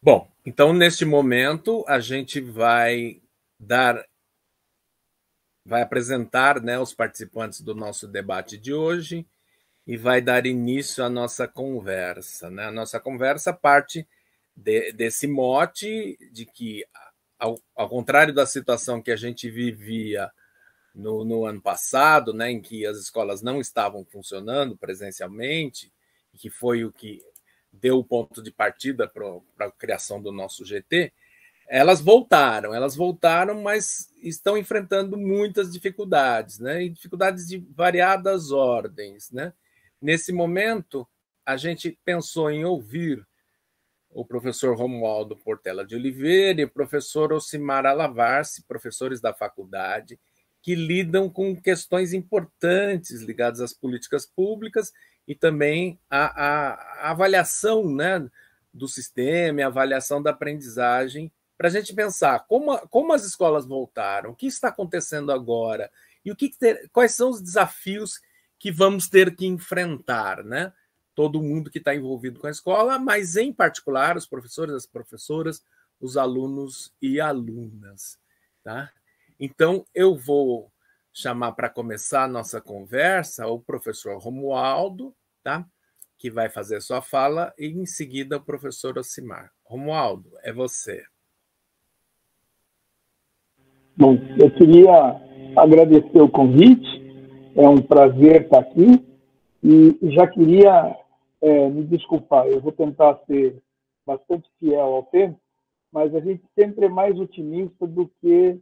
Bom, então neste momento a gente vai apresentar, né, os participantes do nosso debate de hoje e vai dar início à nossa conversa, né? A nossa conversa parte desse mote de que, ao contrário da situação que a gente vivia no ano passado, né, em que as escolas não estavam funcionando presencialmente, que foi o que deu o ponto de partida para a criação do nosso GT, elas voltaram, mas estão enfrentando muitas dificuldades, né? E dificuldades de variadas ordens, né? Nesse momento, a gente pensou em ouvir o professor Romualdo Portela de Oliveira e o professor Ocimar Alavarce, professores da faculdade, que lidam com questões importantes ligadas às políticas públicas e também à avaliação, né, do sistema e avaliação da aprendizagem, para a gente pensar como as escolas voltaram, o que está acontecendo agora e quais são os desafios que vamos ter que enfrentar, né? Todo mundo que está envolvido com a escola, mas em particular os professores, as professoras, os alunos e alunas. Tá? Então, eu vou chamar para começar a nossa conversa o professor Romualdo, tá? Que vai fazer sua fala, e em seguida o professor Ocimar. Romualdo, é você. Bom, eu queria agradecer o convite, é um prazer estar aqui e já queria me desculpar, eu vou tentar ser bastante fiel ao tempo, mas a gente sempre é mais otimista do que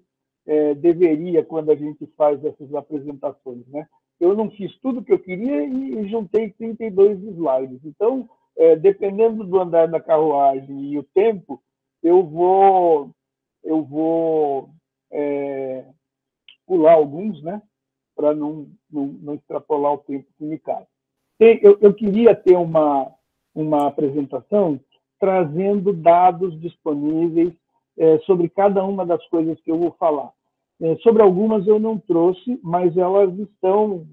deveria quando a gente faz essas apresentações, né? Eu não fiz tudo o que eu queria e juntei 32 slides, então, dependendo do andar da carruagem e o tempo, eu vou é, pular alguns, né? Para não extrapolar o tempo que me cabe. Eu queria ter uma apresentação trazendo dados disponíveis sobre cada uma das coisas que eu vou falar. Sobre algumas eu não trouxe, mas elas estão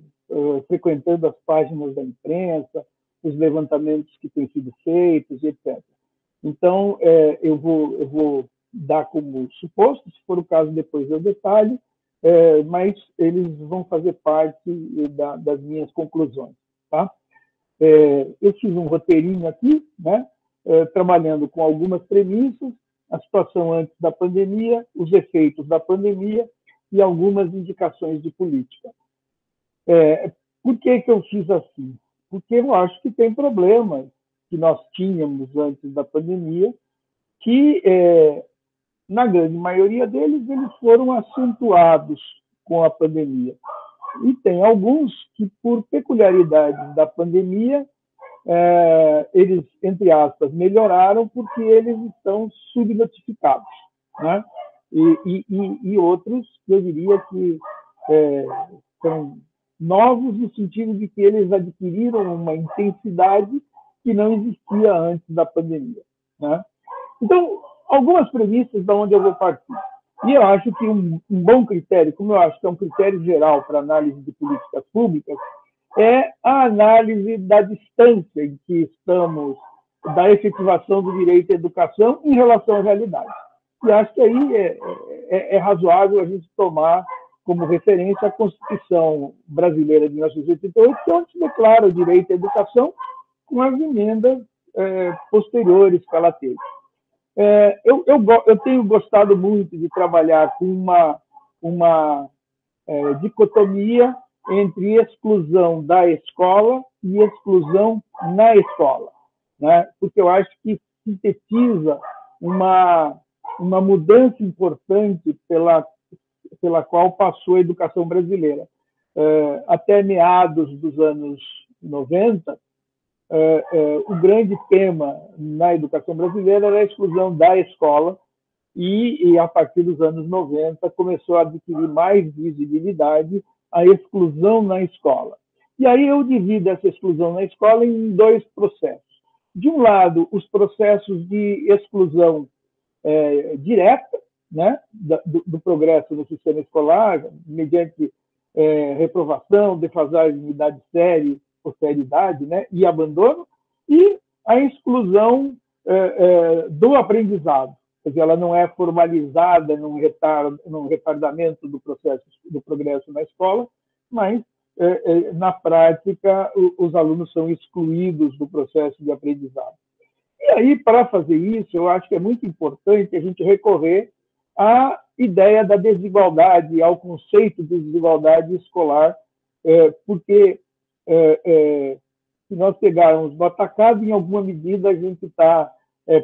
frequentando as páginas da imprensa, os levantamentos que têm sido feitos, etc. Então, eu vou dar como suposto, se for o caso, depois eu detalhe, mas eles vão fazer parte das minhas conclusões. Tá? Eu fiz um roteirinho aqui, né, trabalhando com algumas premissas, a situação antes da pandemia, os efeitos da pandemia e algumas indicações de política. Por que eu fiz assim? Porque eu acho que tem problemas que nós tínhamos antes da pandemia que, na grande maioria deles, eles foram acentuados com a pandemia. E tem alguns que, por peculiaridades da pandemia, eles, entre aspas, melhoraram porque eles estão subnotificados, né? E outros, eu diria que são novos no sentido de que eles adquiriram uma intensidade que não existia antes da pandemia, né? Então, algumas premissas de onde eu vou partir. E eu acho que um bom critério, como eu acho que é um critério geral para análise de políticas públicas, é a análise da distância em que estamos da efetivação do direito à educação em relação à realidade. E acho que aí é razoável a gente tomar como referência a Constituição Brasileira de 1988, que é onde se declara o direito à educação com as emendas posteriores que ela teve. Eu tenho gostado muito de trabalhar com uma dicotomia entre exclusão da escola e exclusão na escola, né? Porque eu acho que sintetiza uma mudança importante pela qual passou a educação brasileira. Até meados dos anos 90, o grande tema na educação brasileira era a exclusão da escola e a partir dos anos 90 começou a adquirir mais visibilidade a exclusão na escola. E aí eu divido essa exclusão na escola em dois processos. De um lado, os processos de exclusão direta, né, do progresso no sistema escolar, mediante reprovação, defasagem de idade séria, ou seriedade, né, e abandono, e a exclusão do aprendizado. Quer dizer, ela não é formalizada num retardamento do processo do progresso na escola, mas, na prática, os alunos são excluídos do processo de aprendizado. E aí, para fazer isso, eu acho que é muito importante a gente recorrer à ideia da desigualdade, ao conceito de desigualdade escolar, porque se nós pegarmos no atacado, em alguma medida a gente está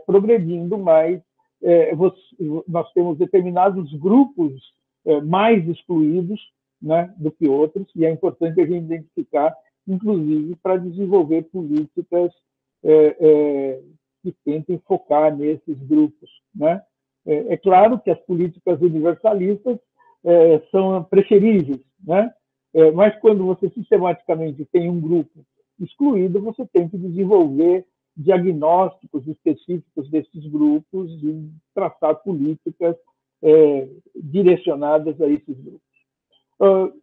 progredindo, mas nós temos determinados grupos mais excluídos, né, do que outros, e é importante a gente identificar, inclusive, para desenvolver políticas que tentem focar nesses grupos, né? É claro que as políticas universalistas são preferíveis, né? Mas quando você sistematicamente tem um grupo excluído, você tem que desenvolver diagnósticos específicos desses grupos e traçar políticas direcionadas a esses grupos.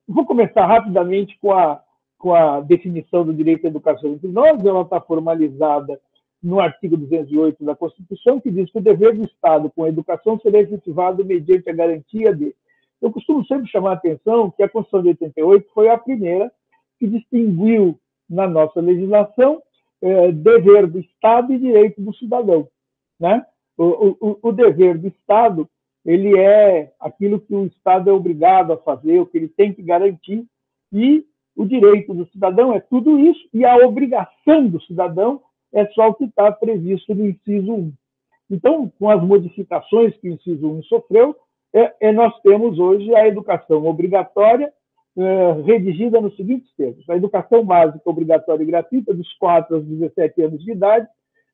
Vou começar rapidamente com a definição do direito à educação entre nós. Ela está formalizada no artigo 208 da Constituição, que diz que o dever do Estado com a educação será efetivado mediante a garantia de... Eu costumo sempre chamar a atenção que a Constituição de 88 foi a primeira que distinguiu na nossa legislação dever do Estado e direito do cidadão, né? O dever do Estado, ele é aquilo que o Estado é obrigado a fazer, o que ele tem que garantir, e o direito do cidadão é tudo isso, e a obrigação do cidadão é só o que está previsto no inciso 1. Então, com as modificações que o inciso 1 sofreu, nós temos hoje a educação obrigatória, redigida nos seguintes termos: a educação básica obrigatória e gratuita dos 4 aos 17 anos de idade,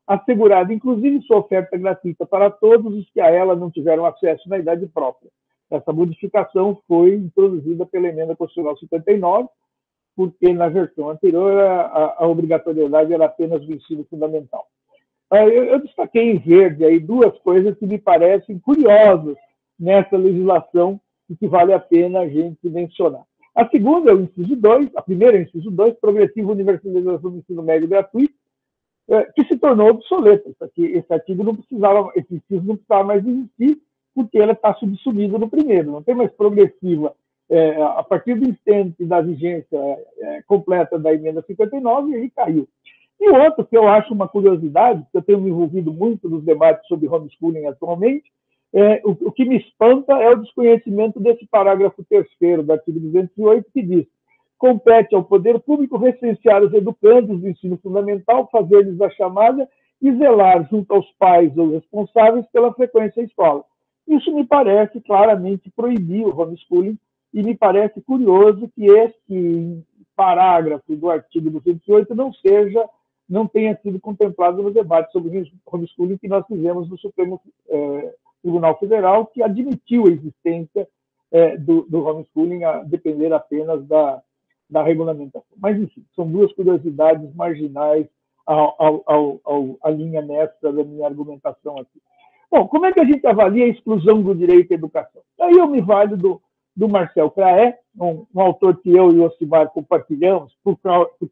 assegurada inclusive sua oferta gratuita para todos os que a ela não tiveram acesso na idade própria. Essa modificação foi introduzida pela Emenda Constitucional 59, porque na versão anterior a obrigatoriedade era apenas do ensino fundamental. Eu destaquei em verde aí 2 coisas que me parecem curiosas nessa legislação e que vale a pena a gente mencionar. A segunda é o inciso 2, a primeira é o inciso 2, progressiva universalização do ensino médio gratuito, que se tornou obsoleto. Esse inciso não precisava mais existir, porque ele está subsumido no primeiro. Não tem mais progressiva. A partir do instante da vigência completa da emenda 59, ele caiu. E outro que eu acho uma curiosidade, porque eu tenho me envolvido muito nos debates sobre homeschooling atualmente, o que me espanta é o desconhecimento desse parágrafo 3º do artigo 208, que diz: compete ao poder público recensear os educandos do ensino fundamental, fazer-lhes a chamada e zelar junto aos pais ou responsáveis pela frequência à escola. Isso me parece claramente proibir o homeschooling, e me parece curioso que esse parágrafo do artigo 208 não tenha sido contemplado no debate sobre homeschooling que nós fizemos no Supremo Tribunal Federal, que admitiu a existência do homeschooling a depender apenas da regulamentação. Mas, enfim, são 2 curiosidades marginais à linha mestra da minha argumentação aqui. Bom, como é que a gente avalia a exclusão do direito à educação? Aí eu me valho do Marcel Craé, um autor que eu e o Ocimar compartilhamos, por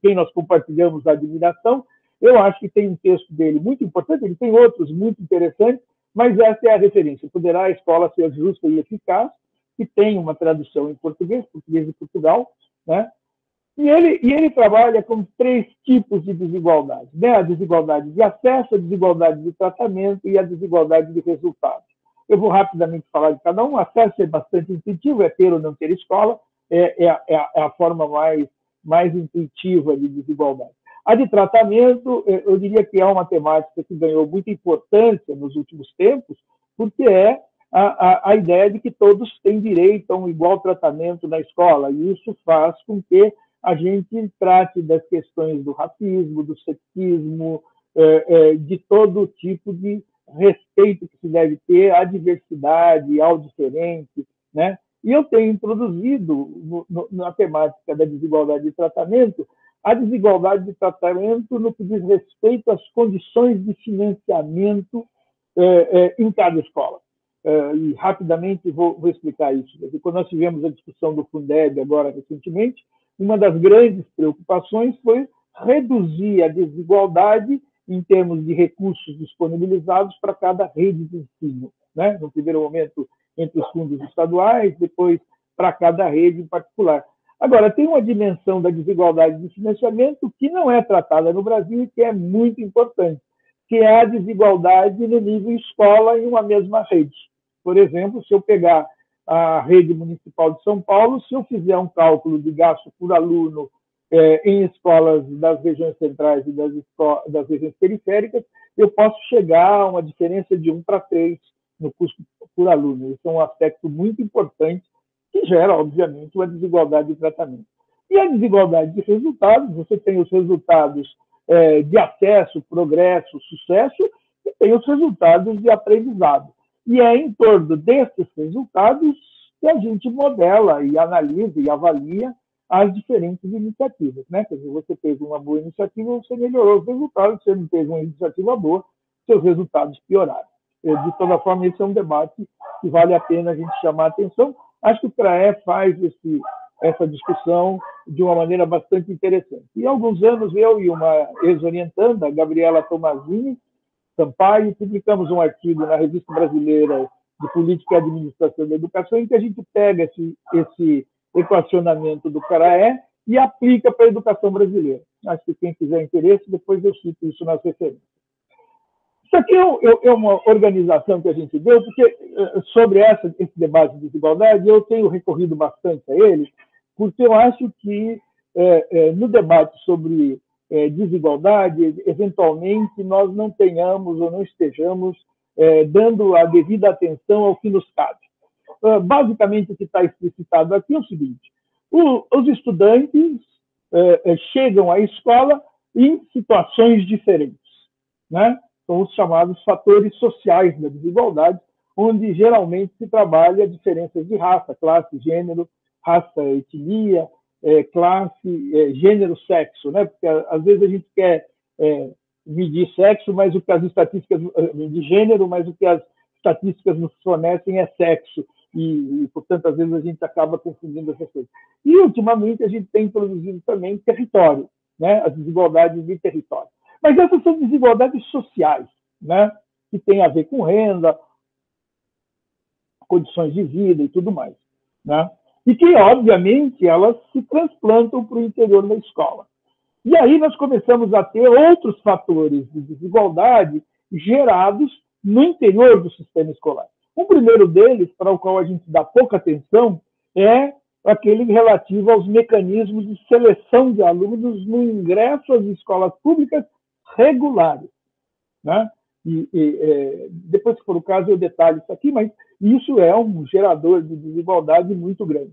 quem nós compartilhamos a admiração. Eu acho que tem um texto dele muito importante, ele tem outros muito interessantes, mas essa é a referência. Poderá a escola ser justa e eficaz, que tem uma tradução em português de Portugal, né? E ele trabalha com 3 tipos de desigualdade, né? A desigualdade de acesso, a desigualdade de tratamento e a desigualdade de resultados. Eu vou rapidamente falar de cada um. O acesso é bastante intuitivo, é ter ou não ter escola, é a forma mais intuitiva de desigualdade. A de tratamento, eu diria que é uma temática que ganhou muita importância nos últimos tempos, porque é a ideia de que todos têm direito a um igual tratamento na escola, e isso faz com que a gente trate das questões do racismo, do sexismo, de todo tipo de respeito que se deve ter à diversidade, ao diferente, né? E eu tenho introduzido na temática da desigualdade de tratamento a desigualdade de tratamento no que diz respeito às condições de financiamento em cada escola. E rapidamente vou explicar isso. Quando nós tivemos a discussão do Fundeb agora recentemente, uma das grandes preocupações foi reduzir a desigualdade em termos de recursos disponibilizados para cada rede de ensino, né? No primeiro momento, entre os fundos estaduais, depois para cada rede em particular. Agora, tem uma dimensão da desigualdade de financiamento que não é tratada no Brasil e que é muito importante, que é a desigualdade no nível escola em uma mesma rede. Por exemplo, se eu pegar a rede municipal de São Paulo, se eu fizer um cálculo de gasto por aluno em escolas das regiões centrais e das regiões periféricas, eu posso chegar a uma diferença de 1 para 3 no custo por aluno. Isso é um aspecto muito importante que gera, obviamente, uma desigualdade de tratamento. E a desigualdade de resultados, você tem os resultados de acesso, progresso, sucesso, e tem os resultados de aprendizado. E é em torno desses resultados que a gente modela e analisa e avalia as diferentes iniciativas, né? Quer dizer, você teve uma boa iniciativa, você melhorou os resultados, você não teve uma iniciativa boa, seus resultados pioraram. De toda forma, esse é um debate que vale a pena a gente chamar a atenção. Acho que o CRAE faz essa discussão de uma maneira bastante interessante. E há alguns anos, eu e uma ex-orientanda, Gabriela Tomazini Sampaio, publicamos um artigo na Revista Brasileira de Política e Administração da Educação, em que a gente pega esse equacionamento do CRAE e aplica para a educação brasileira. Acho que quem tiver interesse, depois eu cito isso nas referências. Isso aqui é uma organização que a gente deu, porque sobre esse debate de desigualdade, eu tenho recorrido bastante a ele, porque eu acho que no debate sobre desigualdade, eventualmente nós não tenhamos ou não estejamos dando a devida atenção ao que nos cabe. Basicamente, o que está explicitado aqui é o seguinte: os estudantes chegam à escola em situações diferentes, né? São os chamados fatores sociais da desigualdade, onde geralmente se trabalha diferenças de raça, classe, gênero, raça, etnia, classe, gênero, sexo, né? Porque às vezes a gente quer medir sexo, mas o que as estatísticas de gênero, mas o que as estatísticas nos fornecem é sexo. E, portanto, às vezes a gente acaba confundindo essas coisas. E, ultimamente, a gente tem introduzido também território, né? As desigualdades de território. Mas essas são desigualdades sociais, né? Que têm a ver com renda, condições de vida e tudo mais, né? E que, obviamente, elas se transplantam para o interior da escola. E aí nós começamos a ter outros fatores de desigualdade gerados no interior do sistema escolar. O primeiro deles, para o qual a gente dá pouca atenção, é aquele relativo aos mecanismos de seleção de alunos no ingresso às escolas públicas regulares, né? Depois, se for o caso, eu detalho isso aqui, mas isso é um gerador de desigualdade muito grande.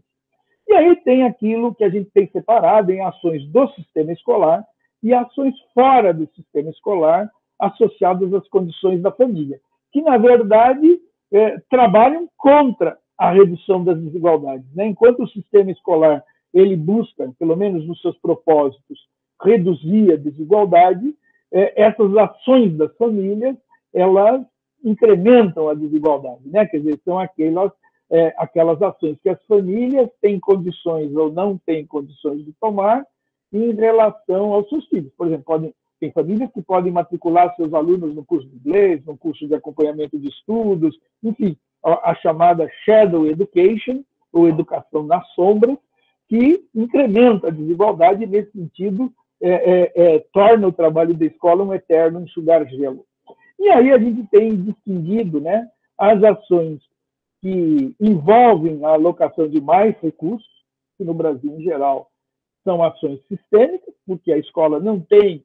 E aí tem aquilo que a gente tem separado em ações do sistema escolar e ações fora do sistema escolar associadas às condições da família, que, na verdade, trabalham contra a redução das desigualdades, né? Enquanto o sistema escolar ele busca, pelo menos nos seus propósitos, reduzir a desigualdade, essas ações das famílias elas incrementam a desigualdade, né? Quer dizer, são aquelas ações que as famílias têm condições ou não têm condições de tomar em relação aos seus filhos. Por exemplo, tem famílias que podem matricular seus alunos no curso de inglês, no curso de acompanhamento de estudos, enfim, a chamada shadow education, ou educação na sombra, que incrementa a desigualdade e, nesse sentido, torna o trabalho da escola um eterno enxugar gelo. E aí a gente tem distinguido, né, as ações que envolvem a alocação de mais recursos, que no Brasil, em geral, são ações sistêmicas, porque a escola não tem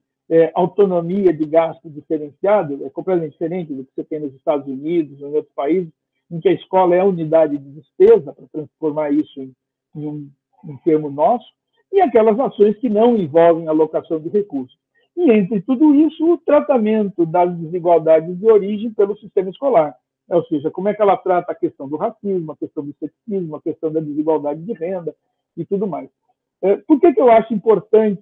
autonomia de gasto diferenciado, é completamente diferente do que você tem nos Estados Unidos ou em outros países, em que a escola é a unidade de despesa, para transformar isso em um termo nosso, e aquelas ações que não envolvem alocação de recursos. E, entre tudo isso, o tratamento das desigualdades de origem pelo sistema escolar. Ou seja, como é que ela trata a questão do racismo, a questão do sexismo, a questão da desigualdade de renda e tudo mais. Por que eu acho importante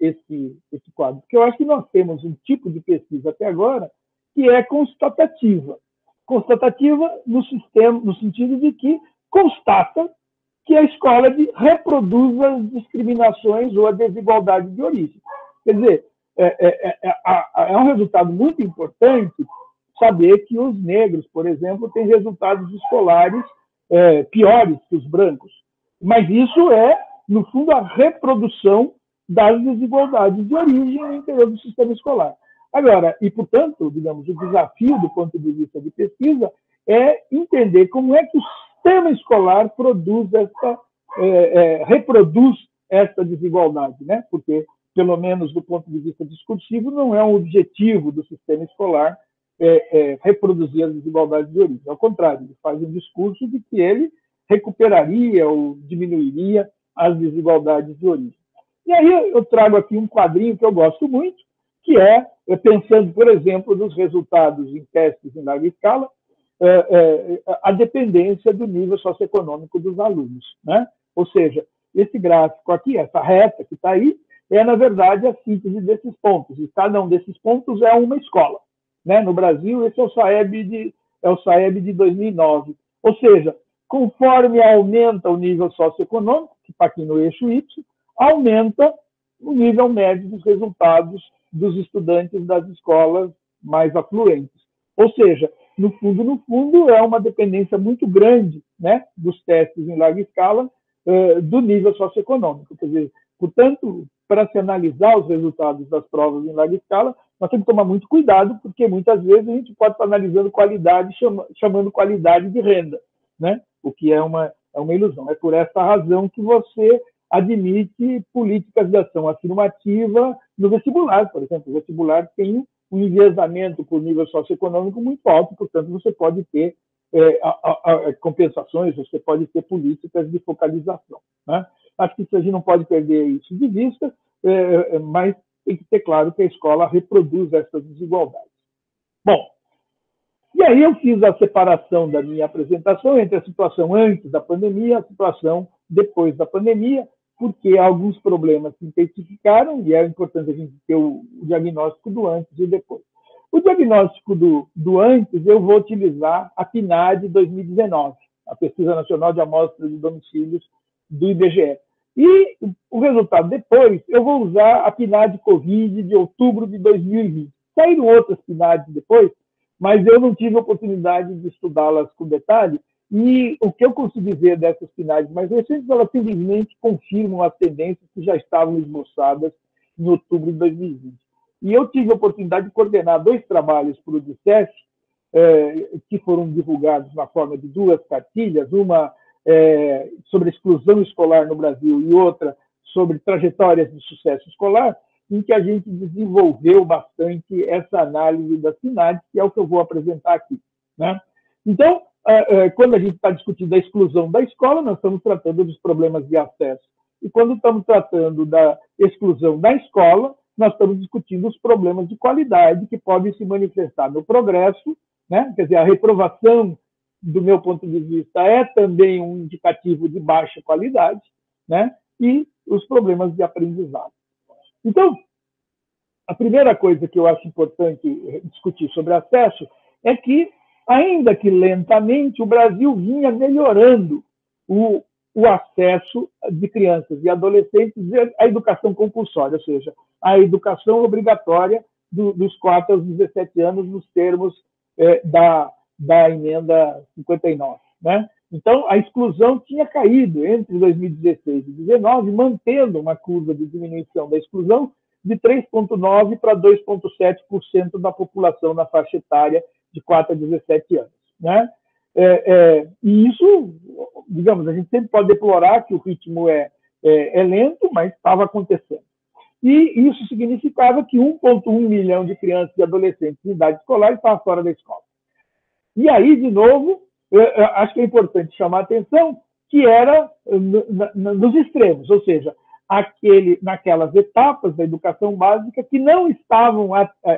esse quadro? Porque eu acho que nós temos um tipo de pesquisa até agora que é constatativa. Constatativa no sentido de que constata que a escola reproduz as discriminações ou a desigualdade de origem. Quer dizer, é um resultado muito importante saber que os negros, por exemplo, têm resultados escolares piores que os brancos. Mas isso é, no fundo, a reprodução das desigualdades de origem no interior do sistema escolar. Agora, e portanto, digamos, o desafio do ponto de vista de pesquisa é entender como é que o sistema escolar reproduz essa desigualdade, né? Porque, pelo menos do ponto de vista discursivo, não é um objetivo do sistema escolar reproduzir as desigualdades de origem. Ao contrário, ele faz um discurso de que ele recuperaria ou diminuiria as desigualdades de origem. E aí eu trago aqui um quadrinho que eu gosto muito, que pensando, por exemplo, nos resultados em testes em larga escala, a dependência do nível socioeconômico dos alunos, né? Ou seja, esse gráfico aqui, essa reta que está aí, na verdade, a síntese desses pontos. E cada um desses pontos é uma escola, né? No Brasil, esse é o SAEB de 2009. Ou seja, conforme aumenta o nível socioeconômico, que está aqui no eixo Y, aumenta o nível médio dos resultados dos estudantes das escolas mais afluentes. Ou seja, no fundo, é uma dependência muito grande, né, dos testes em larga escala do nível socioeconômico. Quer dizer, portanto, para se analisar os resultados das provas em larga escala, nós temos que tomar muito cuidado, porque muitas vezes a gente pode estar analisando qualidade, chamando qualidade de renda, né? O que é uma ilusão. É por essa razão que você admite políticas de ação afirmativa no vestibular, por exemplo. O vestibular tem um enviesamento por nível socioeconômico muito alto, portanto, você pode ter compensações, você pode ter políticas de focalização, né? Acho que a gente não pode perder isso de vista, mas tem que ter claro que a escola reproduz essas desigualdades. Bom, e aí eu fiz a separação da minha apresentação entre a situação antes da pandemia e a situação depois da pandemia, porque alguns problemas se intensificaram e é importante a gente ter o diagnóstico do antes e depois. O diagnóstico do antes, eu vou utilizar a PNAD 2019, a Pesquisa Nacional de Amostras de Domicílios do IBGE. E o resultado depois, eu vou usar a PNAD Covid de outubro de 2020. Saíram outras PNADs depois, mas eu não tive a oportunidade de estudá-las com detalhe, e o que eu consegui ver dessas PNADs mais recentes, elas simplesmente confirmam as tendências que já estavam esboçadas em outubro de 2020. E eu tive a oportunidade de coordenar 2 trabalhos para o DICEF, que foram divulgados na forma de 2 cartilhas, uma sobre a exclusão escolar no Brasil e outra sobre trajetórias de sucesso escolar, em que a gente desenvolveu bastante essa análise das PNADs, que é o que eu vou apresentar aqui, né? Então, quando a gente está discutindo a exclusão da escola, nós estamos tratando dos problemas de acesso. E quando estamos tratando da exclusão da escola, nós estamos discutindo os problemas de qualidade que podem se manifestar no progresso, né? Quer dizer, a reprovação, do meu ponto de vista, é também um indicativo de baixa qualidade, né? E os problemas de aprendizado. Então, a primeira coisa que eu acho importante discutir sobre acesso é que, ainda que lentamente, o Brasil vinha melhorando o acesso de crianças e adolescentes à educação compulsória, ou seja, à educação obrigatória dos 4 aos 17 anos, nos termos da emenda 59, né? Então, a exclusão tinha caído entre 2016 e 2019, mantendo uma curva de diminuição da exclusão de 3,9% para 2,7% da população na faixa etária de 4 a 17 anos, né? E isso, digamos, a gente sempre pode deplorar que o ritmo é lento, mas estava acontecendo. E isso significava que 1,1 milhão de crianças e adolescentes em idade escolar estavam fora da escola. E aí, de novo, acho que é importante chamar a atenção que era nos extremos, ou seja, naquelas etapas da educação básica que não estavam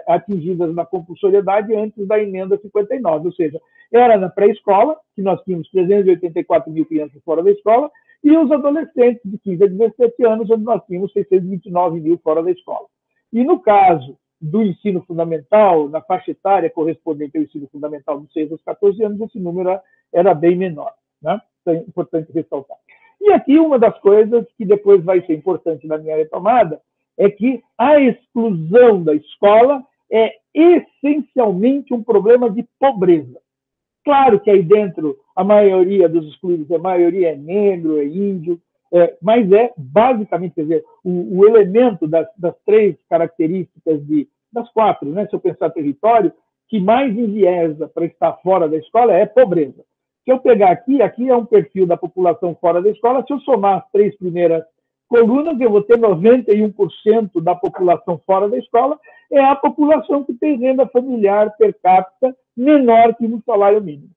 atingidas na compulsoriedade antes da emenda 59, ou seja, era na pré-escola, que nós tínhamos 384 mil crianças fora da escola, e os adolescentes de 15 a 17 anos, onde nós tínhamos 629 mil fora da escola. E no caso do ensino fundamental, na faixa etária correspondente ao ensino fundamental dos 6 aos 14 anos, esse número era bem menor, né? Então é importante ressaltar. E aqui uma das coisas que depois vai ser importante na minha retomada é que a exclusão da escola é essencialmente um problema de pobreza. Claro que aí dentro a maioria dos excluídos, a maioria é negro, é índio, mas é basicamente, quer dizer, o elemento das três características, das quatro, né, se eu pensar território, que mais enviesa para estar fora da escola é pobreza. Se eu pegar aqui é um perfil da população fora da escola, se eu somar as três primeiras colunas, eu vou ter 91% da população fora da escola, é a população que tem renda familiar per capita menor que no salário mínimo.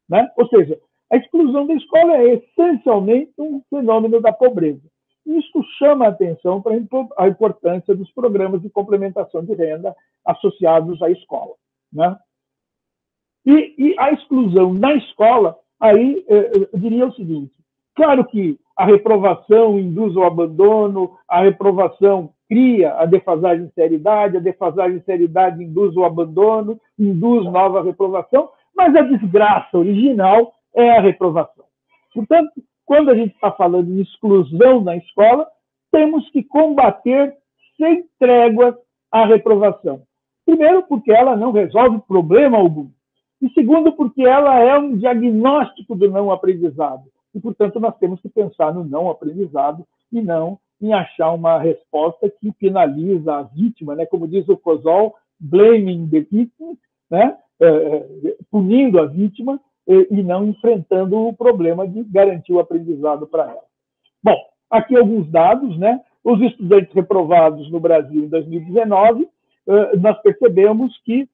Né? Ou seja, a exclusão da escola é essencialmente um fenômeno da pobreza. Isso chama a atenção para a importância dos programas de complementação de renda associados à escola. Né? E a exclusão na escola, aí eu diria o seguinte, claro que a reprovação induz ao abandono, a reprovação cria a defasagem de seriedade, a defasagem de seriedade induz o abandono, induz nova reprovação, mas a desgraça original é a reprovação. Portanto, quando a gente está falando de exclusão na escola, temos que combater sem tréguas a reprovação. Primeiro, porque ela não resolve problema algum. E segundo, porque ela é um diagnóstico do não aprendizado. E, portanto, nós temos que pensar no não aprendizado e não em achar uma resposta que penaliza a vítima, né? Como diz o Kozol, blaming the victim, né? Punindo a vítima e não enfrentando o problema de garantir o aprendizado para ela. Bom, aqui alguns dados, né? Os estudantes reprovados no Brasil em 2019, nós percebemos que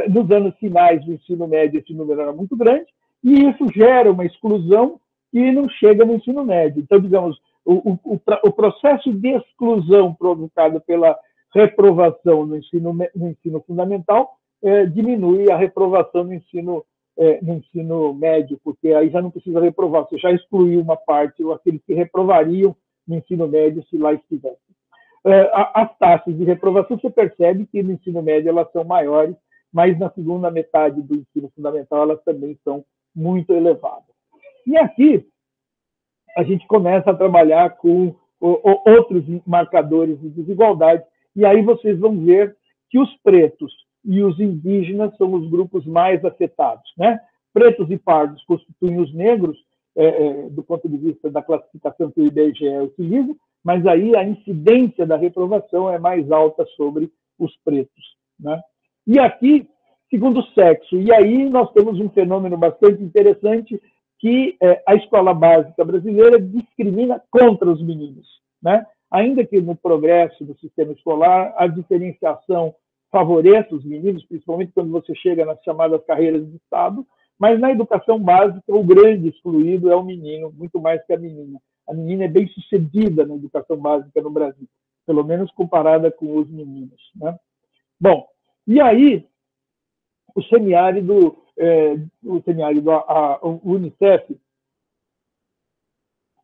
nos anos finais do ensino médio esse número era muito grande e isso gera uma exclusão que não chega no ensino médio. Então, digamos, o processo de exclusão provocado pela reprovação no ensino fundamental diminui a reprovação no ensino médio, porque aí já não precisa reprovar, você já excluiu uma parte, ou aqueles que reprovariam no ensino médio se lá estivessem. As taxas de reprovação, você percebe que no ensino médio elas são maiores, mas na segunda metade do ensino fundamental elas também são muito elevadas. E aqui a gente começa a trabalhar com outros marcadores de desigualdade, e aí vocês vão ver que os pretos e os indígenas são os grupos mais afetados. Né? Pretos e pardos constituem os negros, do ponto de vista da classificação que o IBGE utiliza, mas aí a incidência da reprovação é mais alta sobre os pretos. Né? E aqui, segundo o sexo, e aí nós temos um fenômeno bastante interessante, que a escola básica brasileira discrimina contra os meninos. Né? Ainda que no progresso do sistema escolar, a diferenciação favoreça os meninos, principalmente quando você chega nas chamadas carreiras de Estado, mas na educação básica o grande excluído é o menino, muito mais que a menina. A menina é bem sucedida na educação básica no Brasil, pelo menos comparada com os meninos. Né? Bom, e aí o semiárido, a Unicef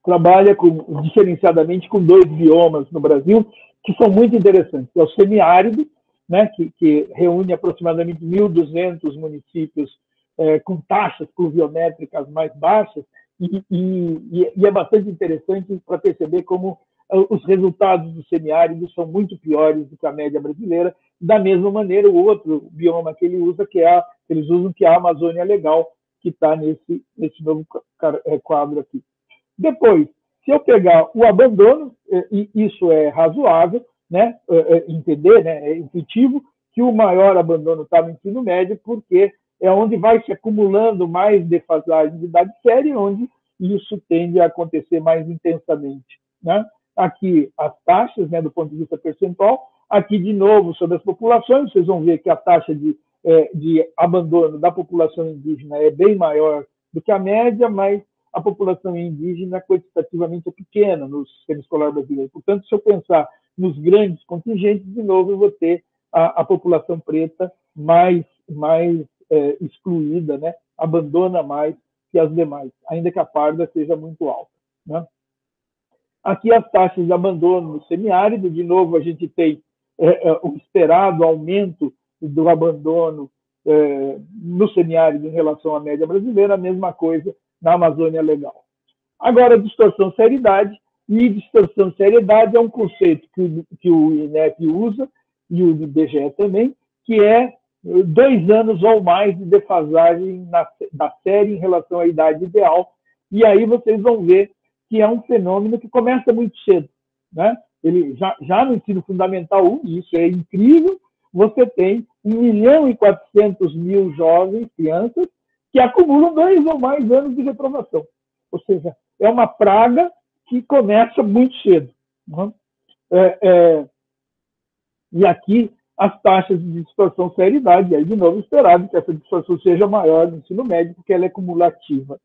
trabalha diferenciadamente com dois biomas no Brasil que são muito interessantes. É o semiárido, né, que reúne aproximadamente 1.200 municípios com taxas pluviométricas mais baixas, e é bastante interessante para perceber como os resultados do semiárido são muito piores do que a média brasileira. Da mesma maneira, o outro bioma que eles usam, que é a Amazônia Legal, que está nesse novo quadro aqui. Depois, se eu pegar o abandono, e isso é razoável, né, entender, né, é intuitivo, que o maior abandono está no ensino médio, porque é onde vai se acumulando mais defasagem de idade séria, onde isso tende a acontecer mais intensamente. Né? Aqui as taxas, né, do ponto de vista percentual, aqui de novo sobre as populações, vocês vão ver que a taxa de abandono da população indígena é bem maior do que a média, mas a população indígena quantitativamente é pequena no sistema escolar brasileiro. Portanto, se eu pensar nos grandes contingentes, de novo eu vou ter a população preta mais excluída, né? Abandona mais que as demais, ainda que a parda seja muito alta. Né? Aqui as taxas de abandono no semiárido, de novo a gente tem o esperado aumento do abandono no semiárido em relação à média brasileira, a mesma coisa na Amazônia Legal. Agora, a distorção seriedade, E distorção de seriedade é um conceito que o INEP usa, e o IBGE também, que é 2 anos ou mais de defasagem da série em relação à idade ideal. E aí vocês vão ver que é um fenômeno que começa muito cedo, né? Ele já no ensino fundamental 1, e isso é incrível, você tem 1.400.000 jovens, crianças, que acumulam 2 ou mais anos de reprovação. Ou seja, é uma praga que começa muito cedo. Né? E aqui as taxas de distorção seriedade, aí de novo esperado que essa distorção seja maior no ensino médio, porque ela é cumulativa.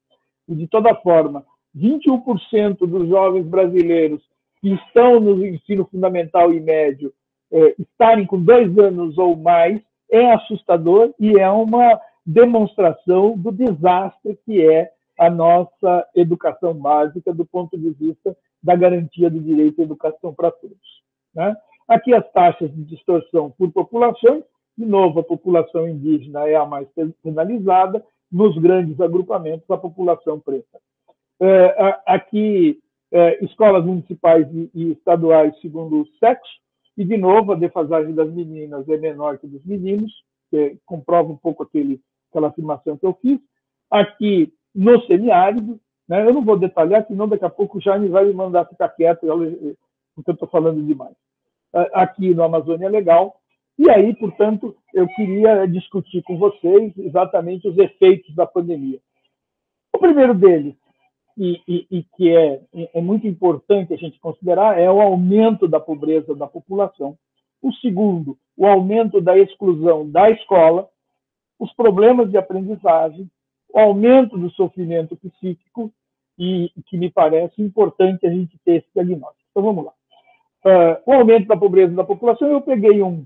E de toda forma, 21% dos jovens brasileiros que estão no ensino fundamental e médio estarem com 2 anos ou mais é assustador e é uma demonstração do desastre que é a nossa educação básica do ponto de vista da garantia do direito à educação para todos. Né? Aqui as taxas de distorção por populações, de novo, a população indígena é a mais penalizada, nos grandes agrupamentos, a população preta. Aqui, escolas municipais e estaduais segundo o sexo, e, de novo, a defasagem das meninas é menor que dos meninos, que comprova um pouco aquela afirmação que eu fiz. Aqui, no semiárido, né, eu não vou detalhar, senão daqui a pouco o Jaime vai me mandar ficar quieto, porque eu estou falando demais. Aqui no Amazônia Legal. E aí, portanto, eu queria discutir com vocês exatamente os efeitos da pandemia. O primeiro deles, e que é muito importante a gente considerar, é o aumento da pobreza da população. O segundo, o aumento da exclusão da escola, os problemas de aprendizagem, o aumento do sofrimento psíquico, e que me parece importante a gente ter esse diagnóstico. Então, vamos lá. O aumento da pobreza da população, eu peguei um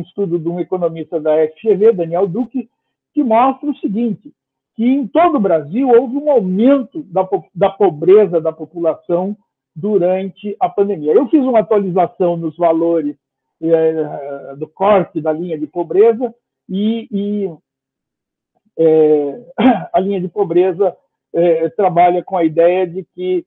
estudo de um economista da FGV, Daniel Duque, que mostra o seguinte, que em todo o Brasil houve um aumento da pobreza da população durante a pandemia. Eu fiz uma atualização nos valores do corte da linha de pobreza e a linha de pobreza trabalha com a ideia de que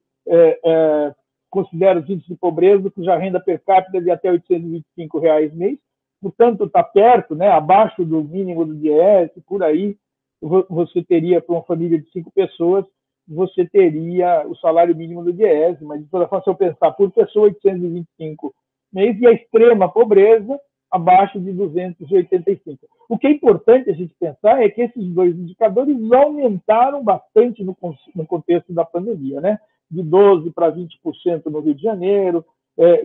considera os índices de pobreza cuja renda per capita é de até R$ 825 mês, portanto está perto, né, abaixo do mínimo do DIEESE, por aí você teria, para uma família de 5 pessoas, você teria o salário mínimo do DIEESE, mas de toda forma, se eu pensar por pessoa, 825 mês, e a extrema pobreza abaixo de 285. O que é importante a gente pensar é que esses dois indicadores aumentaram bastante no contexto da pandemia, né? De 12% para 20% no Rio de Janeiro,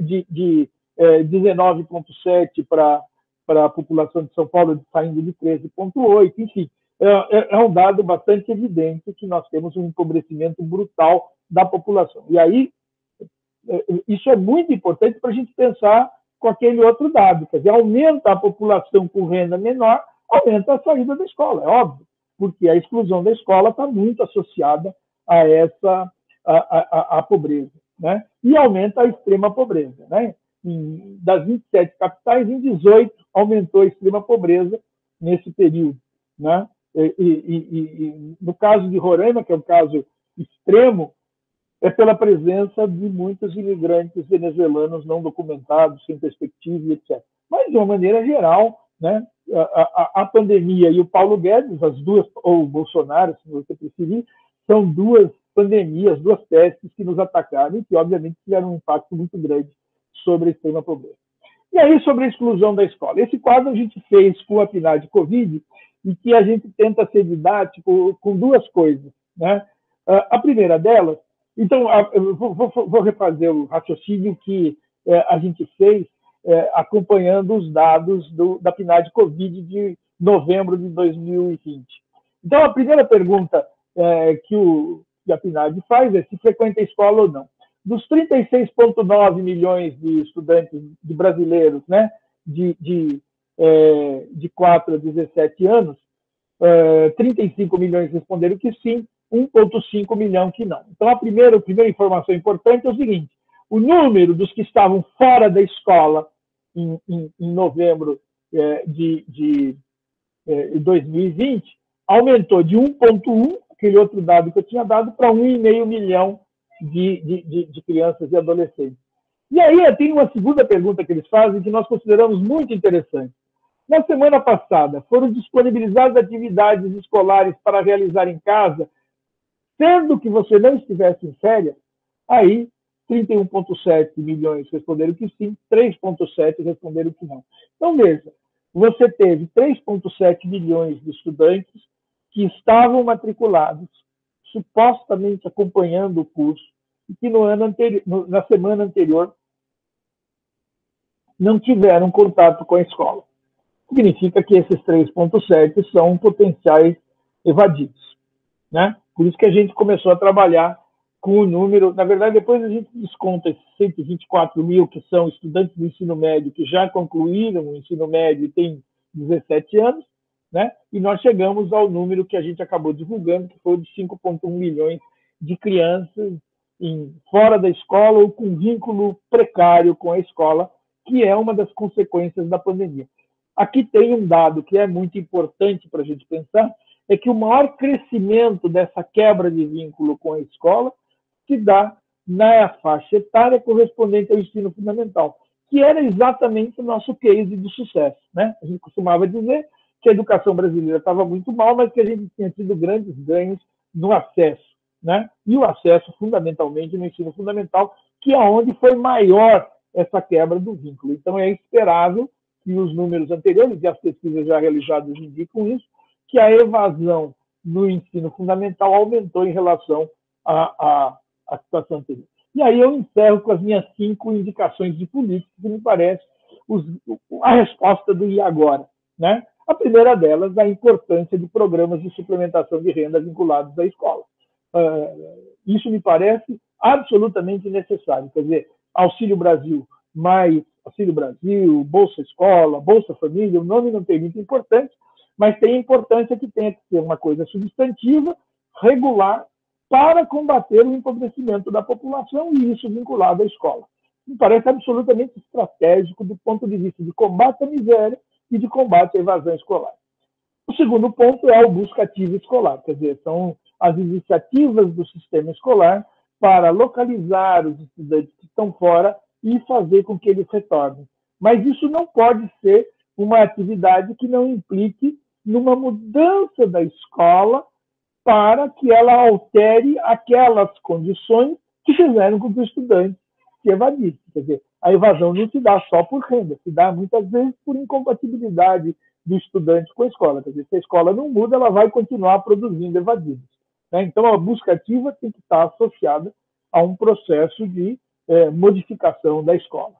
de 19,7% para a população de São Paulo, saindo de 13,8%, enfim. É um dado bastante evidente que nós temos um empobrecimento brutal da população. E aí, isso é muito importante para a gente pensar com aquele outro dado, quer dizer, aumenta a população com renda menor, aumenta a saída da escola, é óbvio, porque a exclusão da escola está muito associada a pobreza, né? E aumenta a extrema pobreza, né? Das 27 capitais, em 18 aumentou a extrema pobreza nesse período, né? E no caso de Roraima, que é um caso extremo, é pela presença de muitos imigrantes venezuelanos não documentados, sem perspectiva, etc. Mas, de uma maneira geral, né, a pandemia e o Paulo Guedes, as duas, ou o Bolsonaro, se você preferir, são duas pandemias, duas pestes que nos atacaram e que, obviamente, tiveram um impacto muito grande sobre a extrema pobreza. E aí, sobre a exclusão da escola. Esse quadro a gente fez com a PNAD Covid e que a gente tenta ser didático com duas coisas, né? A primeira delas, então, eu vou refazer o raciocínio que a gente fez acompanhando os dados da PNAD Covid de novembro de 2020. Então, a primeira pergunta que a PNAD faz é se frequenta a escola ou não. Dos 36,9 milhões de estudantes de brasileiros, né, de 4 a 17 anos, 35 milhões responderam que sim, 1,5 milhão que não. Então, a primeira informação importante é o seguinte: o número dos que estavam fora da escola em novembro de 2020 aumentou de 1,1, aquele outro dado que eu tinha dado, para 1,5 milhão de crianças e adolescentes. E aí tem uma segunda pergunta que eles fazem que nós consideramos muito interessante. Na semana passada, foram disponibilizadas atividades escolares para realizar em casa, sendo que você não estivesse em férias? Aí, 31,7 milhões responderam que sim, 3,7 responderam que não. Então, veja, você teve 3,7 milhões de estudantes que estavam matriculados, supostamente acompanhando o curso, e que na semana anterior não tiveram contato com a escola. Significa que esses 3,7 são potenciais evadidos, né? Por isso que a gente começou a trabalhar com o número. Na verdade, depois a gente desconta esses 124 mil que são estudantes do ensino médio que já concluíram o ensino médio e têm 17 anos, né? E nós chegamos ao número que a gente acabou divulgando, que foi de 5,1 milhões de crianças fora da escola ou com vínculo precário com a escola, que é uma das consequências da pandemia. Aqui tem um dado que é muito importante para a gente pensar, é que o maior crescimento dessa quebra de vínculo com a escola se dá na faixa etária correspondente ao ensino fundamental, que era exatamente o nosso case de sucesso, né? A gente costumava dizer que a educação brasileira estava muito mal, mas que a gente tinha tido grandes ganhos no acesso, né? E o acesso fundamentalmente no ensino fundamental, que é onde foi maior essa quebra do vínculo. Então é esperável que os números anteriores, e as pesquisas já realizadas indicam isso, que a evasão no ensino fundamental aumentou em relação à situação anterior. E aí eu encerro com as minhas 5 indicações de política, que me parece a resposta do e agora, né? A primeira delas, a importância de programas de suplementação de renda vinculados à escola. Isso me parece absolutamente necessário. Quer dizer, Auxílio Brasil, Bolsa Escola, Bolsa Família, o nome não tem muita importância, mas tem importância que tenha que ser uma coisa substantiva, regular, para combater o empobrecimento da população e isso vinculado à escola. Me parece absolutamente estratégico do ponto de vista de combate à miséria e de combate à evasão escolar. O segundo ponto é o busca ativa escolar, quer dizer, são as iniciativas do sistema escolar para localizar os estudantes que estão fora e fazer com que eles retornem. Mas isso não pode ser uma atividade que não implique numa mudança da escola para que ela altere aquelas condições que fizeram com que o estudante se evadisse. Quer dizer, a evasão não se dá só por renda, se dá muitas vezes por incompatibilidade do estudante com a escola. Quer dizer, se a escola não muda, ela vai continuar produzindo evadidos. Então, a busca ativa tem que estar associada a um processo de modificação da escola.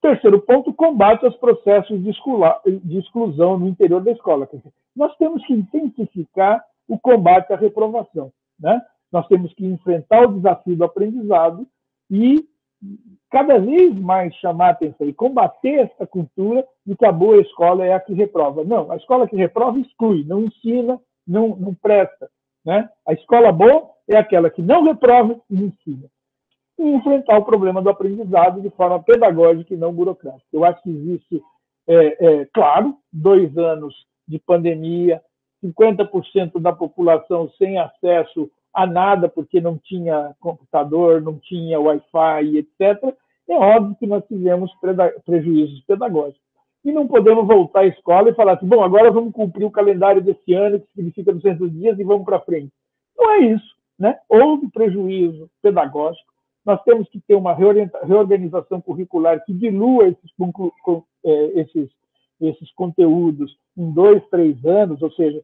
Terceiro ponto, combate aos processos de exclusão no interior da escola. Quer dizer, nós temos que intensificar o combate à reprovação, né? Nós temos que enfrentar o desafio do aprendizado e cada vez mais chamar a atenção e combater essa cultura de que a boa escola é a que reprova. Não, a escola que reprova exclui, não ensina, não presta, né? A escola boa é aquela que não reprova e ensina. E enfrentar o problema do aprendizado de forma pedagógica e não burocrática. Eu acho que existe, claro, 2 anos de pandemia, 50% da população sem acesso a nada, porque não tinha computador, não tinha Wi-Fi, etc. É óbvio que nós tivemos prejuízos pedagógicos. E não podemos voltar à escola e falar assim, bom, agora vamos cumprir o calendário desse ano, que significa 200 dias, e vamos para frente. Não é isso, né? Houve prejuízo pedagógico, nós temos que ter uma reorganização curricular que dilua esses conteúdos em 2, 3 anos, ou seja,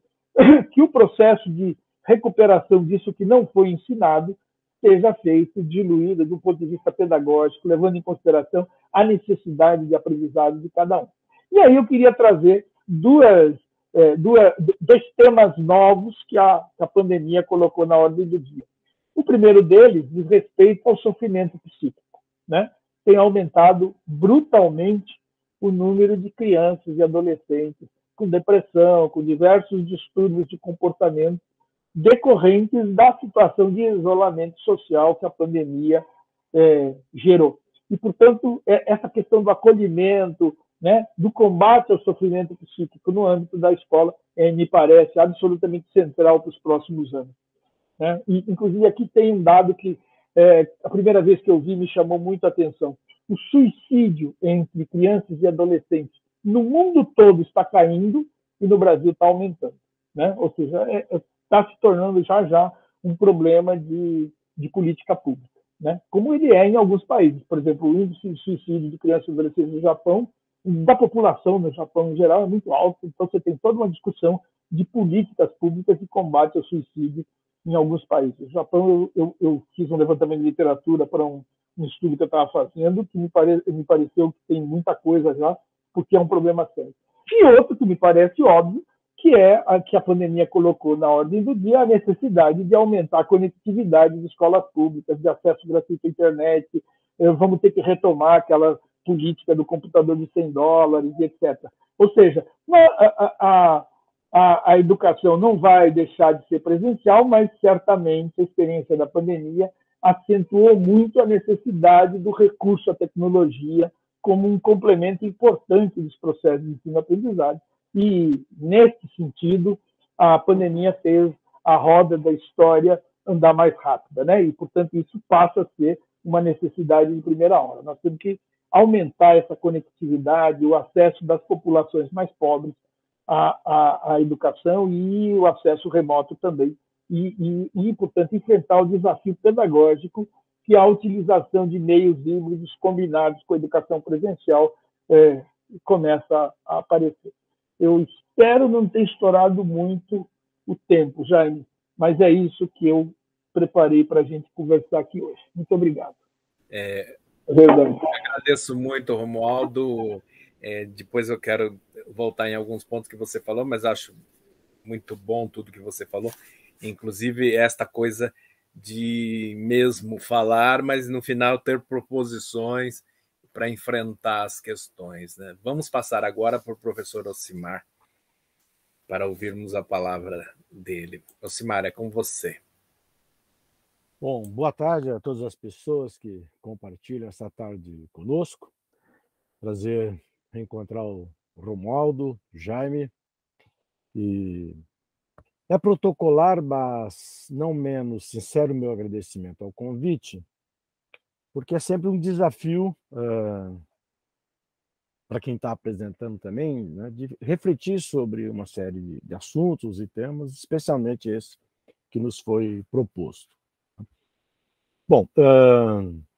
que o processo de recuperação disso que não foi ensinado seja feito, diluído do ponto de vista pedagógico, levando em consideração a necessidade de aprendizado de cada um. E aí eu queria trazer dois temas novos que a pandemia colocou na ordem do dia. O primeiro deles diz respeito ao sofrimento psíquico, né? Tem aumentado brutalmente o número de crianças e adolescentes com depressão, com diversos distúrbios de comportamento decorrentes da situação de isolamento social que a pandemia gerou. E, portanto, essa questão do acolhimento, né, do combate ao sofrimento psíquico no âmbito da escola, me parece absolutamente central para os próximos anos. Né? E, inclusive, aqui tem um dado que a primeira vez que eu vi me chamou muito a atenção. O suicídio entre crianças e adolescentes no mundo todo está caindo e no Brasil está aumentando, né? Ou seja, está se tornando já um problema de política pública, né? Como ele é em alguns países. Por exemplo, o índice de suicídio de crianças e adolescentes no Japão, da população no Japão em geral, é muito alto. Então você tem toda uma discussão de políticas públicas de combate ao suicídio em alguns países. No Japão, eu fiz um levantamento de literatura para um estudo que eu estava fazendo, que me pareceu que tem muita coisa já, porque é um problema sério. E outro que me parece óbvio, que é a que a pandemia colocou na ordem do dia, a necessidade de aumentar a conectividade de escolas públicas, de acesso gratuito à internet. Vamos ter que retomar aquela política do computador de $100, etc. Ou seja, a educação não vai deixar de ser presencial, mas certamente a experiência da pandemia acentuou muito a necessidade do recurso à tecnologia como um complemento importante dos processos de ensino-aprendizagem. E, nesse sentido, a pandemia fez a roda da história andar mais rápida, né? E, portanto, isso passa a ser uma necessidade de primeira hora. Nós temos que aumentar essa conectividade, o acesso das populações mais pobres à educação e o acesso remoto também. Portanto, enfrentar o desafio pedagógico que a utilização de meios híbridos combinados com a educação presencial começa a aparecer. Eu espero não ter estourado muito o tempo, Jaime, mas é isso que eu preparei para a gente conversar aqui hoje. Muito obrigado. Verdade. Agradeço muito, Romualdo. Depois eu quero voltar em alguns pontos que você falou, mas acho muito bom tudo que você falou, inclusive esta coisa de mesmo falar, mas no final ter proposições para enfrentar as questões, né? Vamos passar agora para o professor Ocimar, para ouvirmos a palavra dele. Ocimar, é com você. Bom, boa tarde a todas as pessoas que compartilham essa tarde conosco. Prazer reencontrar o Romualdo, Jaime. E é protocolar, mas não menos sincero meu agradecimento ao convite, porque é sempre um desafio para quem está apresentando também, né, de refletir sobre uma série de assuntos e temas, especialmente esse que nos foi proposto. Bom,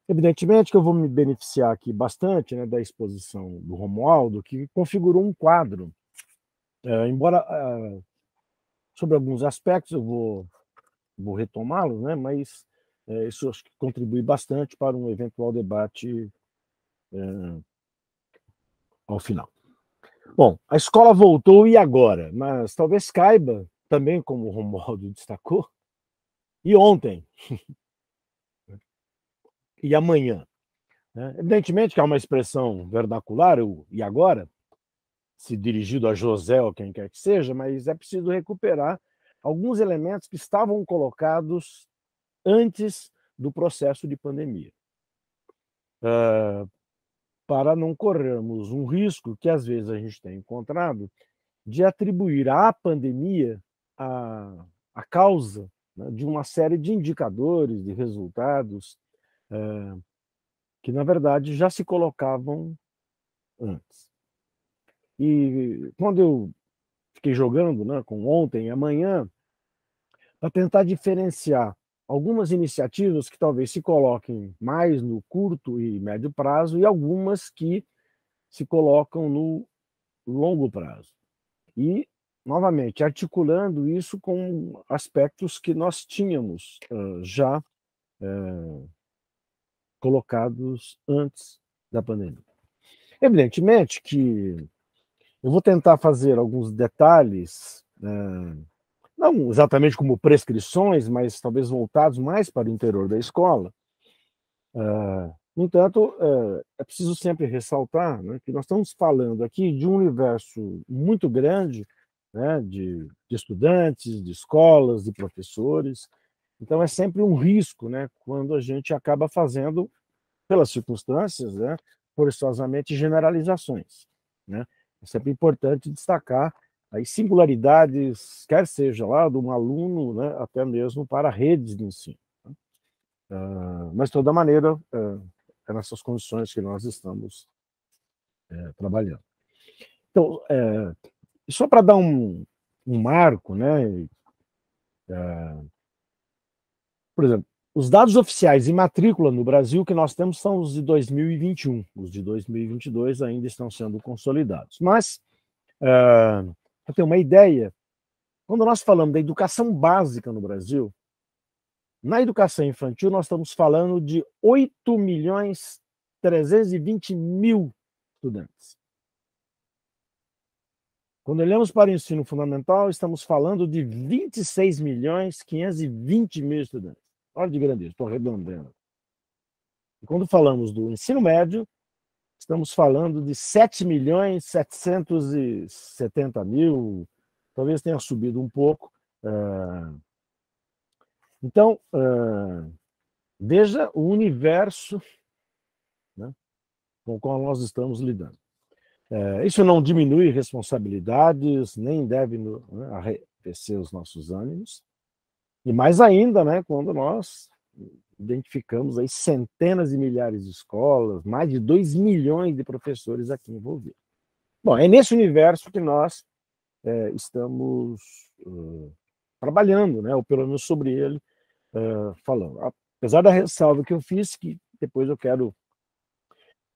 evidentemente que eu vou me beneficiar aqui bastante, né, da exposição do Romualdo, que configurou um quadro, embora sobre alguns aspectos eu vou retomá-los, né, mas isso acho que contribui bastante para um eventual debate ao final. Bom, a escola voltou e agora? Mas talvez caiba também, como o Romualdo destacou, e ontem, e amanhã. Né? Evidentemente que há uma expressão vernacular, o e agora, se dirigido a José ou quem quer que seja, mas é preciso recuperar alguns elementos que estavam colocados antes do processo de pandemia, para não corrermos um risco que às vezes a gente tem encontrado de atribuir à pandemia a causa, né, de uma série de indicadores, de resultados, que, na verdade, já se colocavam antes. E quando eu fiquei jogando, né, com ontem e amanhã, para tentar diferenciar algumas iniciativas que talvez se coloquem mais no curto e médio prazo e algumas que se colocam no longo prazo. E, novamente, articulando isso com aspectos que nós tínhamos já colocados antes da pandemia. Evidentemente que eu vou tentar fazer alguns detalhes, não exatamente como prescrições, mas talvez voltados mais para o interior da escola. No entanto, é preciso sempre ressaltar, né, que nós estamos falando aqui de um universo muito grande, né, de estudantes, de escolas, de professores. Então, é sempre um risco, né, quando a gente acaba fazendo, pelas circunstâncias, né, forçosamente generalizações. Né? É sempre importante destacar as singularidades, quer seja lá de um aluno, né, até mesmo para redes de ensino. Mas, de toda maneira, é nessas condições que nós estamos trabalhando. Então, só para dar um marco, né? Por exemplo, os dados oficiais em matrícula no Brasil que nós temos são os de 2021. Os de 2022 ainda estão sendo consolidados. Mas, para ter uma ideia, quando nós falamos da educação básica no Brasil, na educação infantil nós estamos falando de 8.320.000 estudantes. Quando olhamos para o ensino fundamental, estamos falando de 26.520.000 estudantes. Olha de grandeza, estou arredondando. E quando falamos do ensino médio, estamos falando de 7.770.000, talvez tenha subido um pouco. Então, veja o universo, né, com o qual nós estamos lidando. Isso não diminui responsabilidades, nem deve arrefecer os nossos ânimos. E mais ainda, né, quando nós identificamos aí centenas de milhares de escolas, mais de 2 milhões de professores aqui envolvidos. Bom, é nesse universo que nós estamos trabalhando, né, ou pelo menos sobre ele falando. Apesar da ressalva que eu fiz, que depois eu quero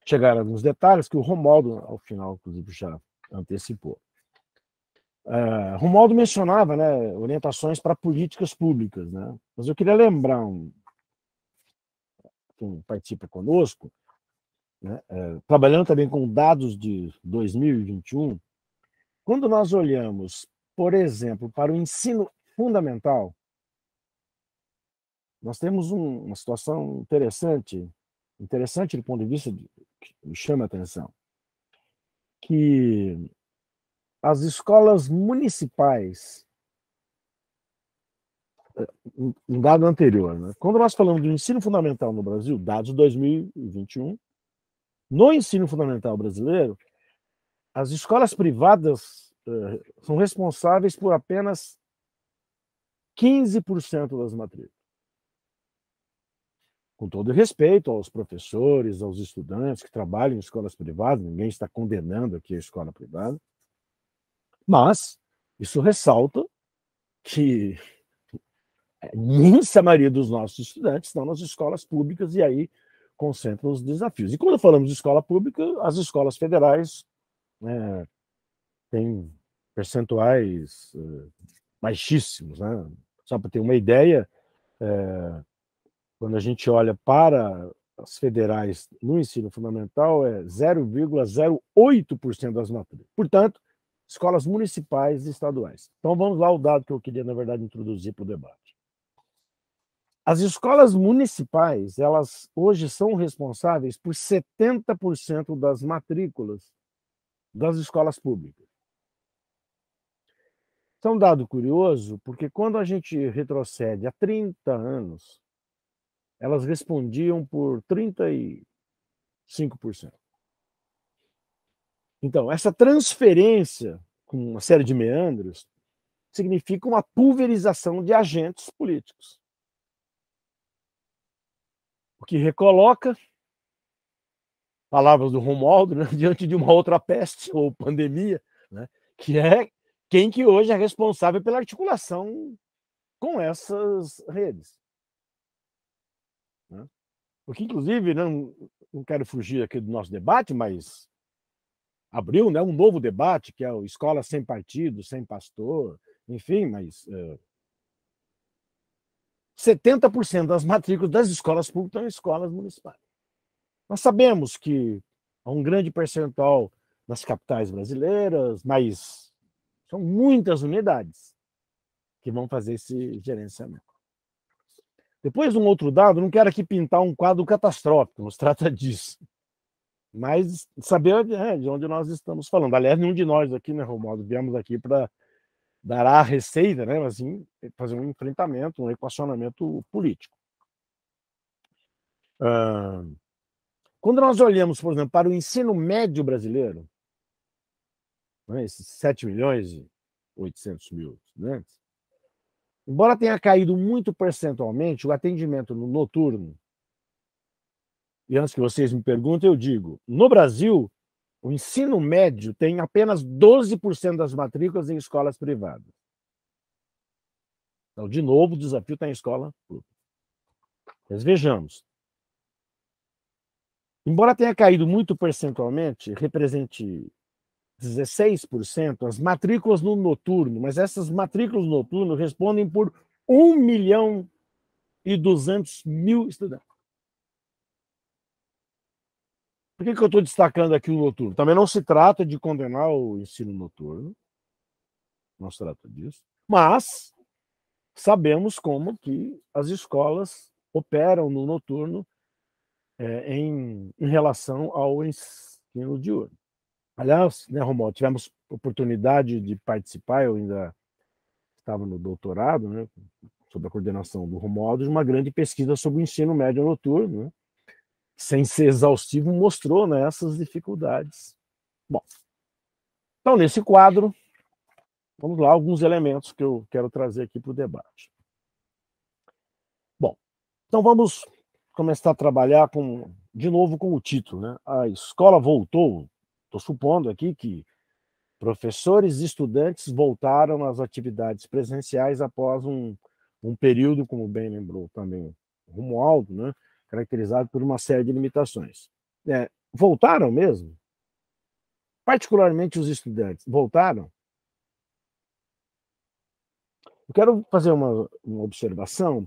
chegar a alguns detalhes, que o Romualdo, ao final, inclusive, já antecipou. Romualdo mencionava, né, orientações para políticas públicas, né? Mas eu queria lembrar quem participa conosco, né, trabalhando também com dados de 2021, quando nós olhamos, por exemplo, para o ensino fundamental, nós temos uma situação interessante do ponto de vista que me chama a atenção, que as escolas municipais, um dado anterior, né? Quando nós falamos do ensino fundamental no Brasil, dados de 2021, no ensino fundamental brasileiro, as escolas privadas são responsáveis por apenas 15% das matrículas. Com todo respeito aos professores, aos estudantes que trabalham em escolas privadas, ninguém está condenando aqui a escola privada, mas isso ressalta que a imensa maioria dos nossos estudantes estão nas escolas públicas e aí concentram os desafios. E quando falamos de escola pública, as escolas federais têm percentuais baixíssimos, né? Só para ter uma ideia, quando a gente olha para as federais no ensino fundamental, é 0,08% das matrículas. Portanto, escolas municipais e estaduais. Então, vamos lá, o dado que eu queria, na verdade, introduzir para o debate. As escolas municipais, elas hoje são responsáveis por 70% das matrículas das escolas públicas. Isso é um dado curioso, porque quando a gente retrocede a 30 anos, elas respondiam por 35%. Então, essa transferência, com uma série de meandros, significa uma pulverização de agentes políticos. O que recoloca, palavras do Romualdo, né, diante de uma outra peste ou pandemia, né, que é quem que hoje é responsável pela articulação com essas redes. Né? Porque, inclusive, não quero fugir aqui do nosso debate, mas abriu, né, um novo debate, que é o Escola Sem Partido, Sem Pastor, enfim, mas 70% das matrículas das escolas públicas são escolas municipais. Nós sabemos que há um grande percentual nas capitais brasileiras, mas são muitas unidades que vão fazer esse gerenciamento. Depois, um outro dado, não quero aqui pintar um quadro catastrófico, não se trata disso, mas saber de onde nós estamos falando. Aliás, nenhum de nós aqui, né, Romualdo, viemos aqui para dar a receita, né, mas sim fazer um enfrentamento, um equacionamento político. Quando nós olhamos, por exemplo, para o ensino médio brasileiro, né, esses 7.800.000 estudantes, Embora tenha caído muito percentualmente, o atendimento no noturno, e antes que vocês me perguntem, eu digo, no Brasil, o ensino médio tem apenas 12% das matrículas em escolas privadas. Então, de novo, o desafio está em escola pública. Mas vejamos. Embora tenha caído muito percentualmente, represente 16%, as matrículas no noturno, mas essas matrículas no noturno respondem por 1.200.000 estudantes. Por que eu estou destacando aqui o noturno? Também não se trata de condenar o ensino noturno, não se trata disso, mas sabemos como que as escolas operam no noturno em relação ao ensino diurno. Aliás, né, Romualdo, tivemos oportunidade de participar, eu ainda estava no doutorado, né, sob a coordenação do Romualdo, de uma grande pesquisa sobre o ensino médio noturno, né, sem ser exaustivo, mostrou, né, essas dificuldades. Bom, então, nesse quadro, vamos lá, alguns elementos que eu quero trazer aqui para o debate. Bom, então vamos começar a trabalhar de novo com o título, né? A escola voltou, estou supondo aqui que professores e estudantes voltaram às atividades presenciais após um período, como bem lembrou também o Romualdo, né? Caracterizado por uma série de limitações. Voltaram mesmo? Particularmente os estudantes, voltaram? Eu quero fazer uma observação,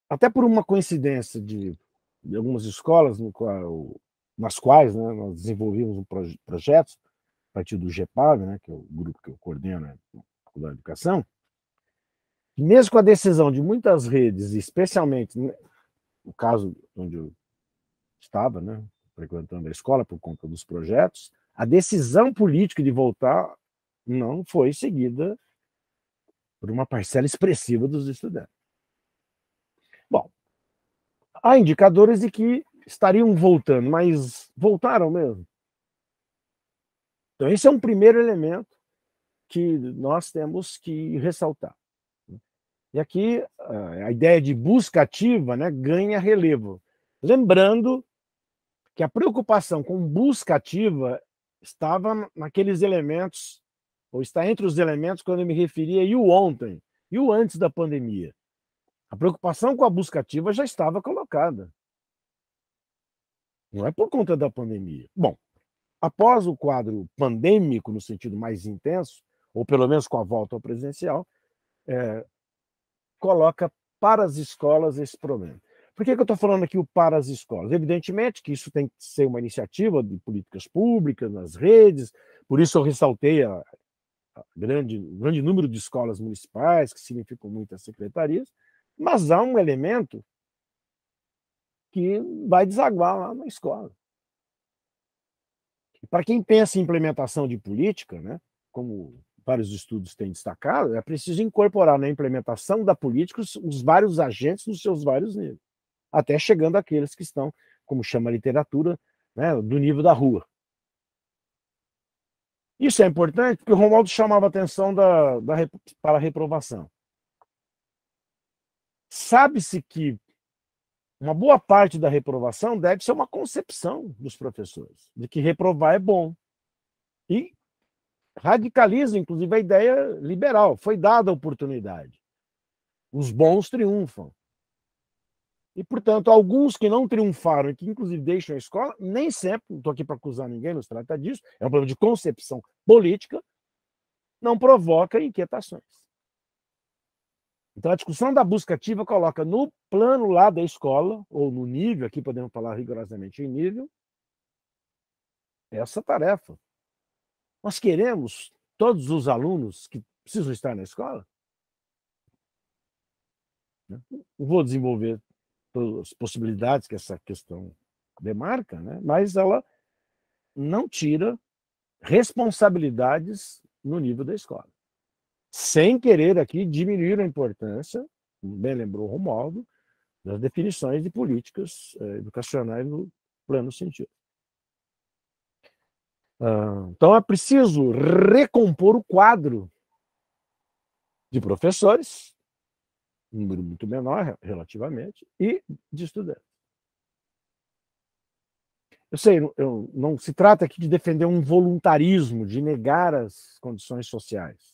até por uma coincidência de algumas escolas nas quais, né, nós desenvolvimos um projeto a partir do GEPAV, né, que é o grupo que eu coordeno na Faculdade de Educação, e mesmo com a decisão de muitas redes, especialmente no caso onde eu estava, né, frequentando a escola por conta dos projetos, a decisão política de voltar não foi seguida por uma parcela expressiva dos estudantes. Bom, há indicadores de que estariam voltando, mas voltaram mesmo? Então, esse é um primeiro elemento que nós temos que ressaltar. E aqui a ideia de busca ativa, né, ganha relevo. Lembrando que a preocupação com busca ativa estava naqueles elementos, ou está entre os elementos quando eu me referia e o ontem, e o antes da pandemia. A preocupação com a busca ativa já estava colocada. Não é por conta da pandemia. Bom, após o quadro pandêmico, no sentido mais intenso, ou pelo menos com a volta ao presencial, coloca para as escolas esse problema. Por que eu estou falando aqui o para as escolas? Evidentemente que isso tem que ser uma iniciativa de políticas públicas, nas redes, por isso eu ressaltei o grande número de escolas municipais, que significam muitas secretarias, mas há um elemento que vai desaguar lá na escola. Para quem pensa em implementação de política, né, como vários estudos têm destacado, é preciso incorporar na implementação da política os vários agentes nos seus vários níveis, até chegando àqueles que estão, como chama a literatura, né, do nível da rua. Isso é importante porque o Romualdo chamava a atenção para a reprovação. Sabe-se que uma boa parte da reprovação deve ser uma concepção dos professores, de que reprovar é bom. E radicaliza, inclusive, a ideia liberal. Foi dada a oportunidade. Os bons triunfam. E, portanto, alguns que não triunfaram e que, inclusive, deixam a escola, nem sempre, não estou aqui para acusar ninguém, não se trata disso, é um problema de concepção política, não provoca inquietações. Então, a discussão da busca ativa coloca no plano lá da escola, ou no nível, aqui podemos falar rigorosamente em nível, essa tarefa. Nós queremos todos os alunos que precisam estar na escola? Não vou desenvolver todas as possibilidades que essa questão demarca, né? Mas ela não tira responsabilidades no nível da escola. Sem querer aqui diminuir a importância, como bem lembrou o Romualdo, das definições de políticas educacionais no plano científico. Então é preciso recompor o quadro de professores, um número muito menor relativamente, e de estudantes. Eu sei, não se trata aqui de defender um voluntarismo, de negar as condições sociais,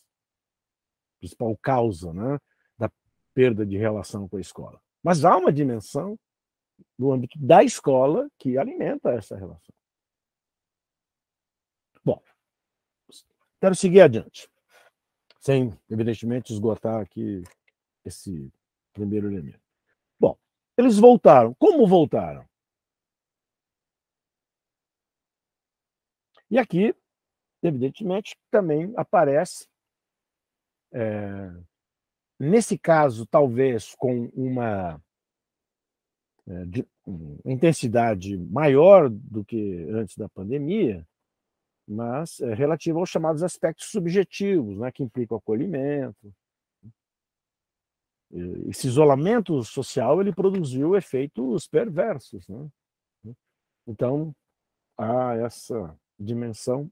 principal causa, né, da perda de relação com a escola. Mas há uma dimensão no âmbito da escola que alimenta essa relação. Bom, quero seguir adiante, sem, evidentemente, esgotar aqui esse primeiro elemento. Bom, eles voltaram. Como voltaram? E aqui, evidentemente, também aparece, nesse caso, talvez com uma intensidade maior do que antes da pandemia, mas relativa aos chamados aspectos subjetivos, né, que implicam acolhimento. Esse isolamento social ele produziu efeitos perversos, né? Então, há essa dimensão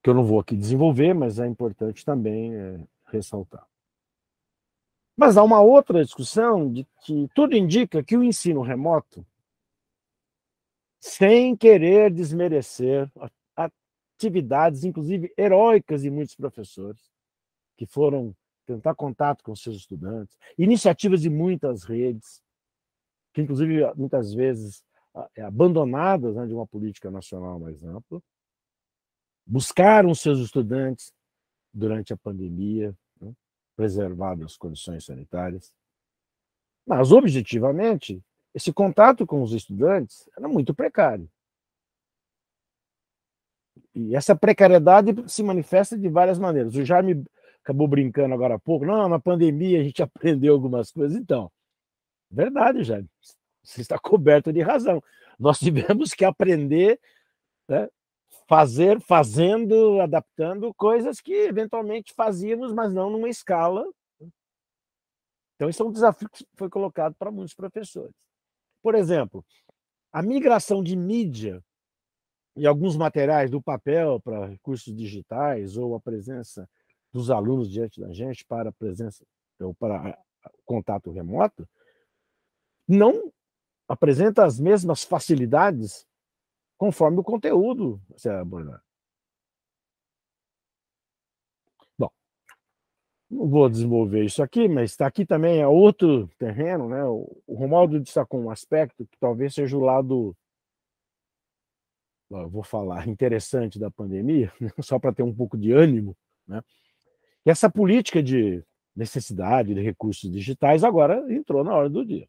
que eu não vou aqui desenvolver, mas é importante também ressaltar. Mas há uma outra discussão de que tudo indica que o ensino remoto, sem querer desmerecer atividades, inclusive heróicas de muitos professores, que foram tentar contato com seus estudantes, iniciativas de muitas redes, que inclusive muitas vezes abandonadas, né, de uma política nacional mais ampla, buscaram seus estudantes durante a pandemia, né, preservando as condições sanitárias. Mas, objetivamente, esse contato com os estudantes era muito precário. E essa precariedade se manifesta de várias maneiras. O Jaime acabou brincando agora há pouco. Não, na pandemia a gente aprendeu algumas coisas. Então, verdade, Jaime. Você está coberto de razão. Nós tivemos que aprender, né, fazendo, adaptando coisas que eventualmente fazíamos, mas não numa escala. Então, isso é um desafio que foi colocado para muitos professores. Por exemplo, a migração de mídia e alguns materiais do papel para recursos digitais ou a presença dos alunos diante da gente para a presença ou para contato remoto não apresenta as mesmas facilidades conforme o conteúdo a ser abordado. Bom, não vou desenvolver isso aqui, mas está aqui também outro terreno, né? O Romualdo destacou um aspecto que talvez seja o lado, eu vou falar, interessante da pandemia, só para ter um pouco de ânimo, né? E essa política de necessidade de recursos digitais agora entrou na hora do dia.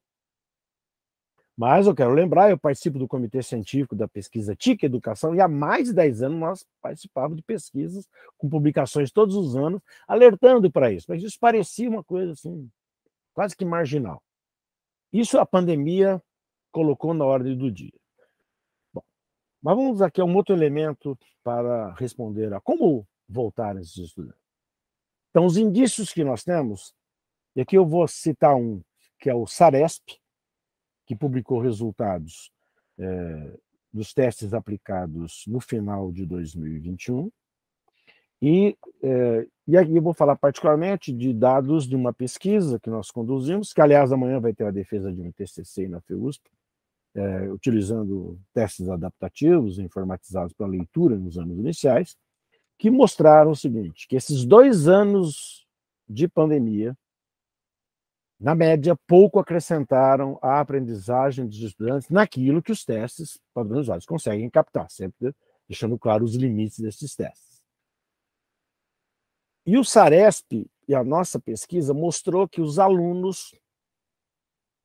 Mas eu quero lembrar, eu participo do Comitê Científico da Pesquisa TIC Educação e há mais de 10 anos nós participávamos de pesquisas com publicações todos os anos, alertando para isso. Mas isso parecia uma coisa assim, quase que marginal. Isso a pandemia colocou na ordem do dia. Bom, mas vamos aqui a um outro elemento para responder a como voltar esses estudantes. Então, os indícios que nós temos, e aqui eu vou citar um, que é o SARESP, que publicou resultados dos testes aplicados no final de 2021. E aqui eu vou falar particularmente de dados de uma pesquisa que nós conduzimos, que, aliás, amanhã vai ter a defesa de um TCC na FEUSP, utilizando testes adaptativos informatizados para leitura nos anos iniciais, que mostraram o seguinte, que esses 2 anos de pandemia, na média, pouco acrescentaram à aprendizagem dos estudantes naquilo que os testes padronizados conseguem captar, sempre deixando claro os limites desses testes. E o SARESP e a nossa pesquisa mostrou que os alunos,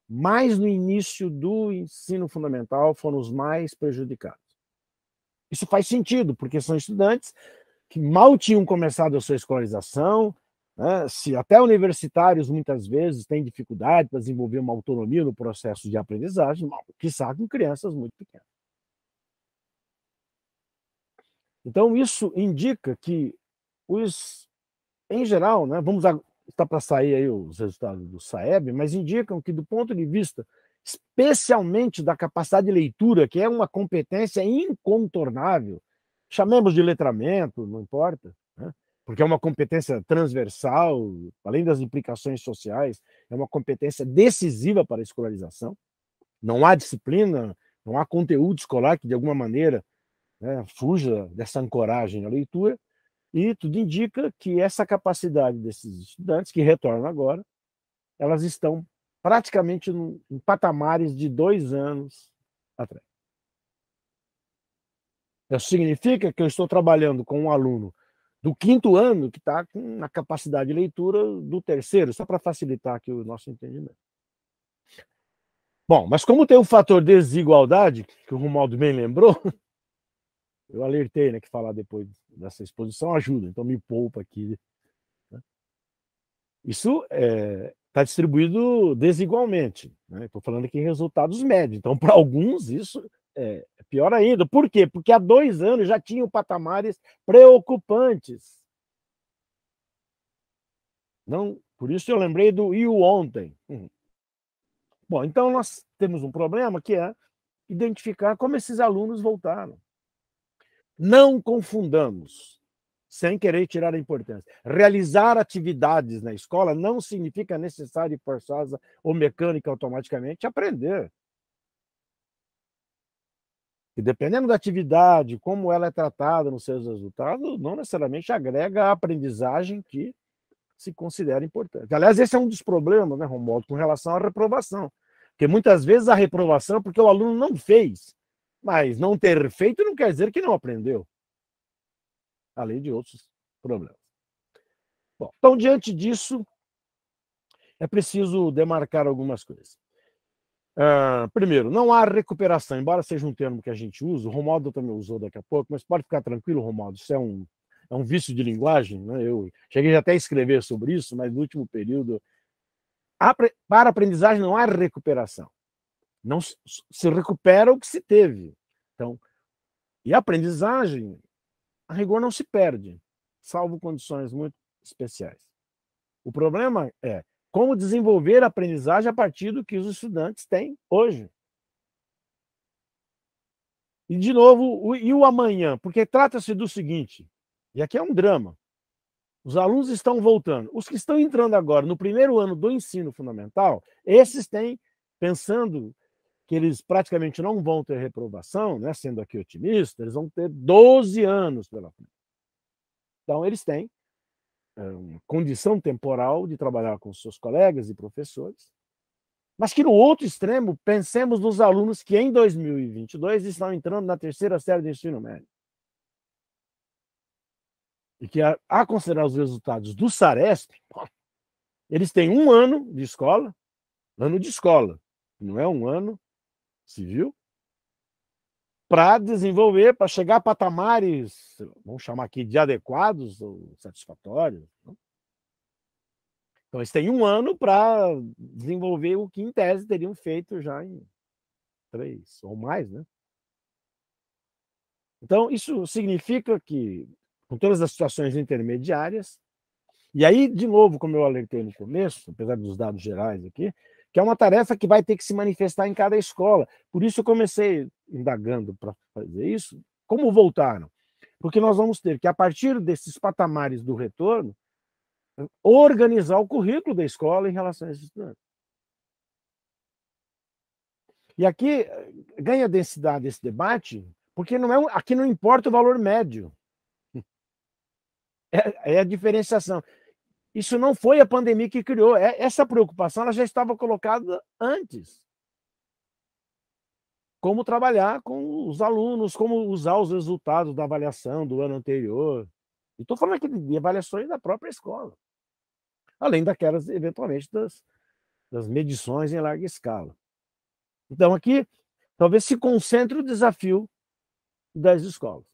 mais no início do ensino fundamental, foram os mais prejudicados. Isso faz sentido, porque são estudantes que mal tinham começado a sua escolarização, né? Se até universitários muitas vezes têm dificuldade para desenvolver uma autonomia no processo de aprendizagem, quiçá com crianças muito pequenas. Então, isso indica que em geral, né, está para sair aí os resultados do SAEB, mas indicam que, do ponto de vista especialmente da capacidade de leitura, que é uma competência incontornável, chamemos de letramento, não importa, né? porque é uma competência transversal, além das implicações sociais, é uma competência decisiva para a escolarização. Não há disciplina, não há conteúdo escolar que, de alguma maneira, né, fuja dessa ancoragem à leitura, e tudo indica que essa capacidade desses estudantes, que retornam agora, elas estão praticamente em patamares de 2 anos atrás. Isso significa que eu estou trabalhando com um aluno do 5º ano que está com a capacidade de leitura do 3º, só para facilitar aqui o nosso entendimento. Bom, mas como tem o fator desigualdade, que o Romualdo bem lembrou, eu alertei, né, que falar depois dessa exposição ajuda, então me poupa aqui. Né? Isso está distribuído desigualmente. Estou falando aqui em resultados médios. Então, para alguns, isso é pior ainda. Por quê? Porque há 2 anos já tinham patamares preocupantes. Não, por isso eu lembrei do "e o ontem". Bom, então nós temos um problema que é identificar como esses alunos voltaram. Não confundamos, sem querer tirar a importância. Realizar atividades na escola não significa necessário e forçosa ou mecânica automaticamente aprender. E dependendo da atividade, como ela é tratada nos seus resultados, não necessariamente agrega a aprendizagem que se considera importante. Aliás, esse é um dos problemas, né, Romualdo, com relação à reprovação. Porque muitas vezes a reprovação é porque o aluno não fez, mas não ter feito não quer dizer que não aprendeu. Além de outros problemas. Bom, então, diante disso, é preciso demarcar algumas coisas. Primeiro, não há recuperação, embora seja um termo que a gente usa, o Romualdo também usou daqui a pouco, mas pode ficar tranquilo, Romualdo, isso é um vício de linguagem, né? Eu cheguei até a escrever sobre isso, mas no último período, para a aprendizagem não há recuperação. Não se recupera o que se teve. Então, e a aprendizagem, a rigor, não se perde, salvo condições muito especiais. O problema é como desenvolver a aprendizagem a partir do que os estudantes têm hoje. E, de novo, e o amanhã? Porque trata-se do seguinte, e aqui é um drama. Os alunos estão voltando. Os que estão entrando agora no 1º ano do ensino fundamental, esses têm, pensando que eles praticamente não vão ter reprovação, né, sendo aqui otimista, eles vão ter 12 anos pela frente. Então, eles têm uma condição temporal de trabalhar com seus colegas e professores, mas que no outro extremo, pensemos nos alunos que em 2022 estão entrando na 3ª série do ensino médio. E que, a considerar os resultados do SARESP, eles têm 1 ano de escola, não é um ano civil, para desenvolver, para chegar a patamares, vamos chamar aqui de adequados ou satisfatórios. Então, eles têm 1 ano para desenvolver o que, em tese, teriam feito já em 3 ou mais, né? Então, isso significa que, com todas as situações intermediárias, e aí, de novo, como eu alertei no começo, apesar dos dados gerais aqui, que é uma tarefa que vai ter que se manifestar em cada escola. Por isso eu comecei indagando para fazer isso. Como voltaram? Porque nós vamos ter que, a partir desses patamares do retorno, organizar o currículo da escola em relação a esses estudantes. E aqui ganha densidade esse debate, porque aqui não importa o valor médio. É a diferenciação. Isso não foi a pandemia que criou. Essa preocupação ela já estava colocada antes. Como trabalhar com os alunos, como usar os resultados da avaliação do ano anterior. Estou falando aqui de avaliações da própria escola. Além daquelas, eventualmente, das medições em larga escala. Então, aqui, talvez se concentre o desafio das escolas.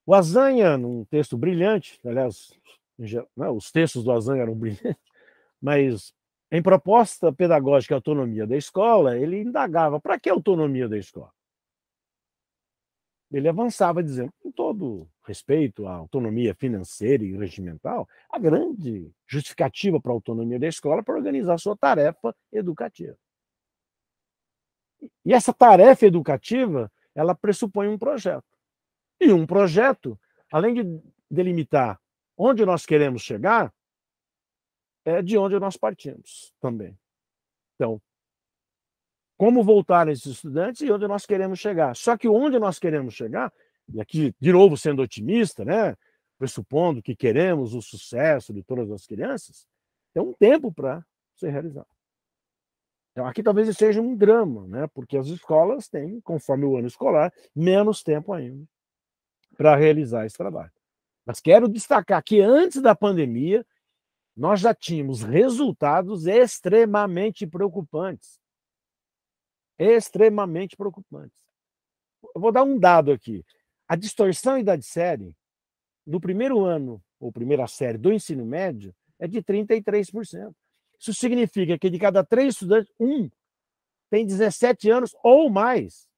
O Azanha, num texto brilhante, aliás, os textos do Azanha eram brilhantes, mas em Proposta Pedagógica e Autonomia da Escola, ele indagava para que a autonomia da escola? Ele avançava dizendo, com todo respeito à autonomia financeira e regimental, a grande justificativa para a autonomia da escola é para organizar a sua tarefa educativa. E essa tarefa educativa, ela pressupõe um projeto. E um projeto, além de delimitar onde nós queremos chegar, é de onde nós partimos também. Então, como voltar esses estudantes e onde nós queremos chegar. Só que onde nós queremos chegar, e aqui, de novo, sendo otimista, né, pressupondo que queremos o sucesso de todas as crianças, tem um tempo para ser realizado. Então, aqui talvez seja um drama, né, porque as escolas têm, conforme o ano escolar, menos tempo ainda para realizar esse trabalho. Mas quero destacar que antes da pandemia, nós já tínhamos resultados extremamente preocupantes. Extremamente preocupantes. Eu vou dar um dado aqui. A distorção idade-série, no primeiro ano, ou primeira série do ensino médio, é de 33%. Isso significa que de cada 3 estudantes, 1 tem 17 anos ou mais.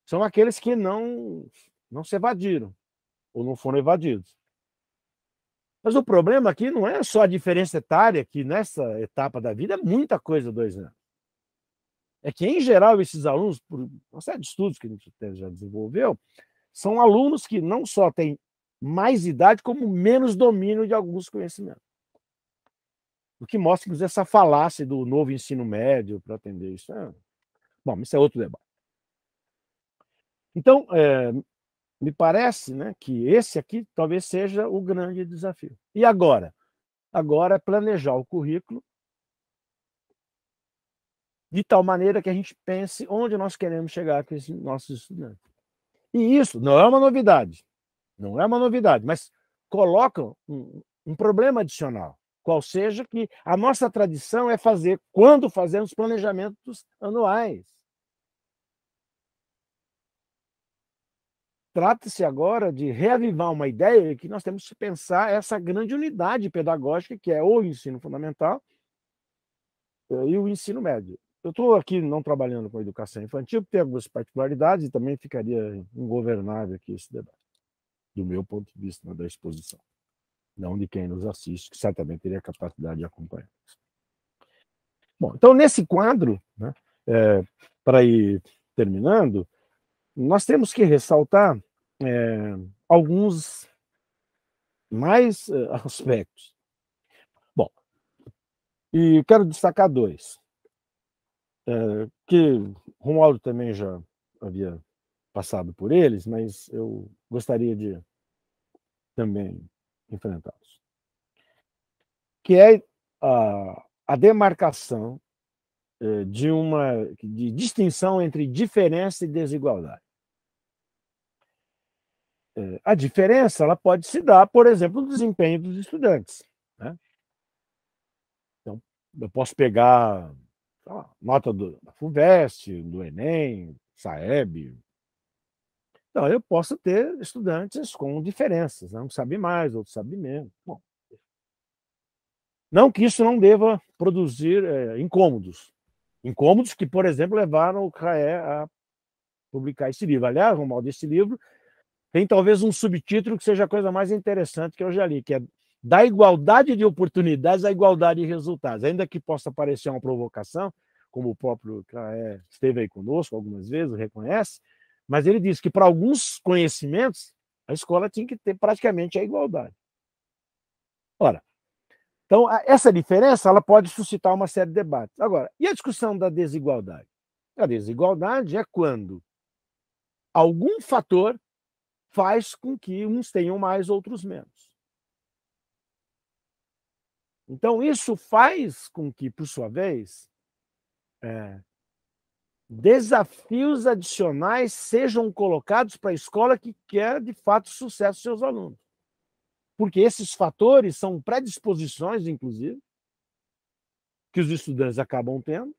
São aqueles que não se evadiram, ou não foram evadidos. Mas o problema aqui não é só a diferença etária, que nessa etapa da vida é muita coisa, 2 anos. É que, em geral, esses alunos, por uma série de estudos que a gente já desenvolveu, são alunos que não só têm mais idade, como menos domínio de alguns conhecimentos. O que mostra, inclusive, essa falácia do novo ensino médio para atender isso. Bom, isso é outro debate. Então, me parece, né, que esse aqui talvez seja o grande desafio. E agora? Agora é planejar o currículo de tal maneira que a gente pense onde nós queremos chegar com esses nossos estudantes. E isso não é uma novidade. Não é uma novidade, mas coloca um problema adicional, qual seja que a nossa tradição é fazer, quando fazemos planejamentos anuais. Trata-se agora de reavivar uma ideia que nós temos que pensar essa grande unidade pedagógica que é o ensino fundamental e o ensino médio. Eu estou aqui não trabalhando com a educação infantil, porque tem algumas particularidades e também ficaria ingovernável aqui esse debate, do meu ponto de vista, da exposição. Não de quem nos assiste, que certamente teria capacidade de acompanhar. Bom, então, nesse quadro, né, para ir terminando, nós temos que ressaltar alguns mais aspectos. Bom, e quero destacar 2. Que Romualdo também já havia passado por eles, mas eu gostaria de também enfrentá-los. Que é a demarcação de distinção entre diferença e desigualdade. A diferença ela pode se dar, por exemplo, no desempenho dos estudantes, né? Então, eu posso pegar nota da FUVEST, do Enem, SAEB. Então, eu posso ter estudantes com diferenças, né? Um sabe mais, outro sabe menos. Bom, não que isso não deva produzir incômodos. Incômodos que, por exemplo, levaram o CRAE a publicar esse livro. Aliás, Romualdo, esse livro tem talvez um subtítulo que seja a coisa mais interessante que eu já li, que é da igualdade de oportunidades à igualdade de resultados. Ainda que possa parecer uma provocação, como o próprio CRAE esteve aí conosco algumas vezes, reconhece, mas ele diz que para alguns conhecimentos a escola tinha que ter praticamente a igualdade. Ora, então essa diferença ela pode suscitar uma série de debates. Agora, e a discussão da desigualdade? A desigualdade é quando algum fator faz com que uns tenham mais, outros menos. Então, isso faz com que, por sua vez, desafios adicionais sejam colocados para a escola que quer, de fato, sucesso dos seus alunos. Porque esses fatores são predisposições, inclusive, que os estudantes acabam tendo,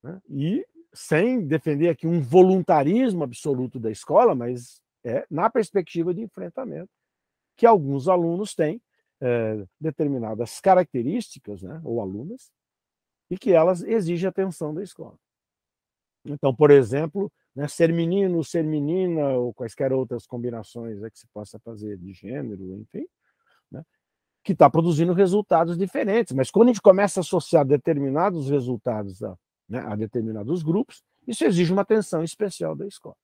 né? E sem defender aqui um voluntarismo absoluto da escola, mas na perspectiva de enfrentamento, que alguns alunos têm determinadas características, né, ou alunas, e que elas exigem atenção da escola. Então, por exemplo, né, ser menino, ser menina, ou quaisquer outras combinações que se possa fazer de gênero, enfim, né, que está produzindo resultados diferentes. Mas quando a gente começa a associar determinados resultados a determinados grupos, isso exige uma atenção especial da escola.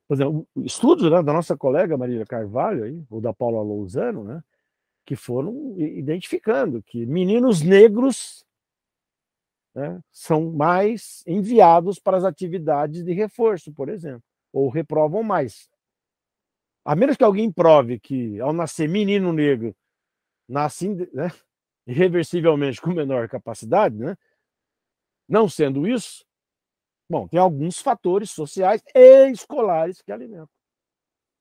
Por exemplo, estudos, né, da nossa colega Marília Carvalho, aí, ou da Paula Lousano, né, que foram identificando que meninos negros, né, são mais enviados para as atividades de reforço, por exemplo, ou reprovam mais. A menos que alguém prove que, ao nascer menino negro, nasce, né, irreversivelmente com menor capacidade, né, não sendo isso, bom, tem alguns fatores sociais e escolares que alimentam.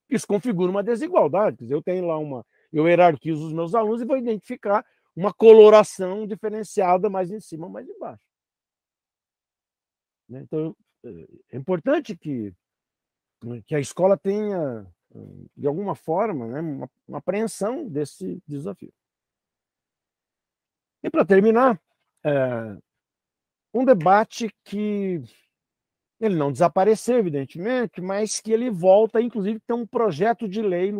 Isso configura uma desigualdade. Quer dizer, eu tenho lá eu hierarquizo os meus alunos e vou identificar uma coloração diferenciada mais em cima, mais embaixo. Então, é importante que a escola tenha, de alguma forma, né, uma apreensão desse desafio. E, para terminar, um debate que ele não desapareceu, evidentemente, mas que ele volta, inclusive, tem um projeto de lei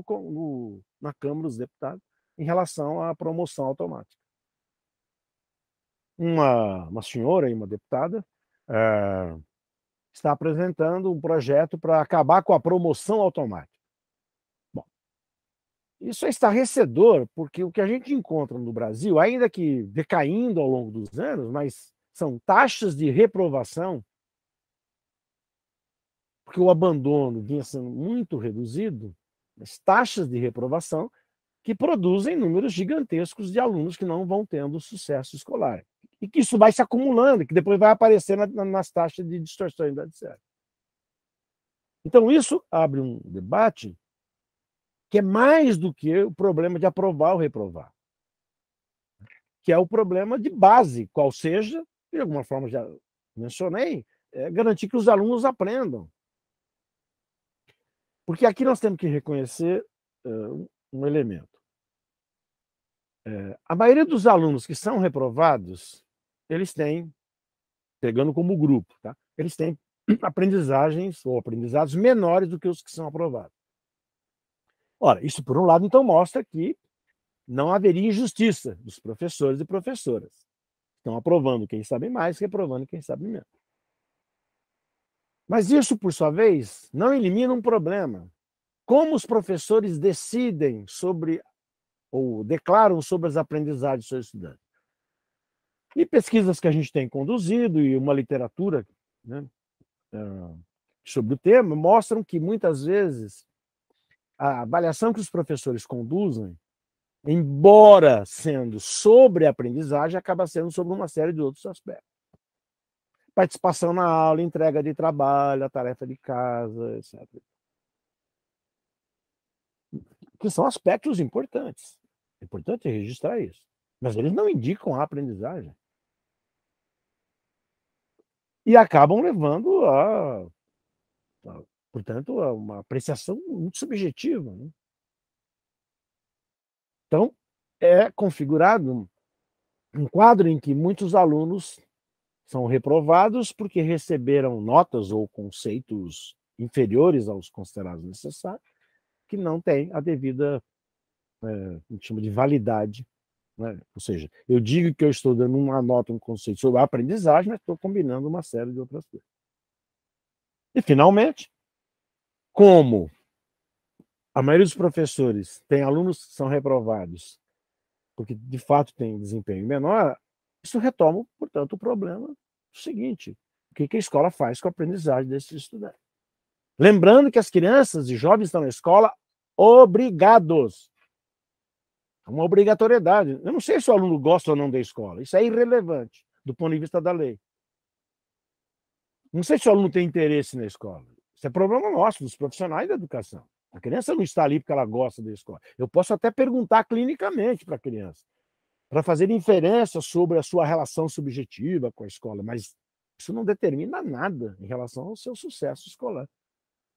na Câmara dos Deputados em relação à promoção automática. Uma senhora, uma deputada, está apresentando um projeto para acabar com a promoção automática. Bom, isso é estarrecedor, porque o que a gente encontra no Brasil, ainda que decaindo ao longo dos anos, mas são taxas de reprovação, porque o abandono vinha sendo muito reduzido, mas taxas de reprovação que produzem números gigantescos de alunos que não vão tendo sucesso escolar. E que isso vai se acumulando, que depois vai aparecer nas taxas de distorção da série. Então, isso abre um debate que é mais do que o problema de aprovar ou reprovar, que é o problema de base, qual seja, de alguma forma já mencionei, garantir que os alunos aprendam. Porque aqui nós temos que reconhecer um elemento. A maioria dos alunos que são reprovados, eles têm, pegando como grupo, tá? Eles têm aprendizagens ou aprendizados menores do que os que são aprovados. Ora, isso por um lado, então, mostra que não haveria injustiça dos professores e professoras. Estão aprovando quem sabe mais, reprovando quem sabe menos. Mas isso, por sua vez, não elimina um problema. Como os professores decidem sobre, ou declaram sobre as aprendizagens dos seus estudantes? E pesquisas que a gente tem conduzido e uma literatura, né, sobre o tema mostram que, muitas vezes, a avaliação que os professores conduzem, embora sendo sobre a aprendizagem, acaba sendo sobre uma série de outros aspectos. Participação na aula, entrega de trabalho, a tarefa de casa, etc. Que são aspectos importantes. É importante registrar isso. Mas eles não indicam a aprendizagem. E acabam levando portanto, a uma apreciação muito subjetiva, né? Então, é configurado um quadro em que muitos alunos são reprovados porque receberam notas ou conceitos inferiores aos considerados necessários, que não têm a devida, a gente chama de validade, né? Ou seja, eu digo que eu estou dando uma nota, um conceito sobre a aprendizagem, mas estou combinando uma série de outras coisas. E, finalmente, como a maioria dos professores tem alunos que são reprovados porque, de fato, tem desempenho menor, isso retoma, portanto, o problema seguinte: o que a escola faz com a aprendizagem desses estudantes? Lembrando que as crianças e jovens estão na escola obrigados. É uma obrigatoriedade. Eu não sei se o aluno gosta ou não da escola. Isso é irrelevante do ponto de vista da lei. Não sei se o aluno tem interesse na escola. Isso é problema nosso, dos profissionais da educação. A criança não está ali porque ela gosta da escola. Eu posso até perguntar clinicamente para a criança, para fazer inferência sobre a sua relação subjetiva com a escola, mas isso não determina nada em relação ao seu sucesso escolar,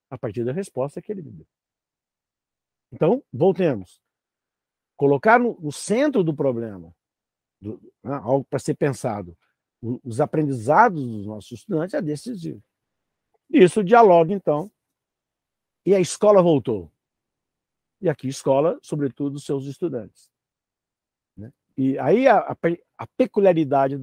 a partir da resposta que ele me deu. Então, voltemos. Colocar no centro do problema, algo para ser pensado, os aprendizados dos nossos estudantes é decisivo. Isso dialoga, então, e a escola voltou. E aqui, escola, sobretudo, os seus estudantes. Né? E aí a peculiaridade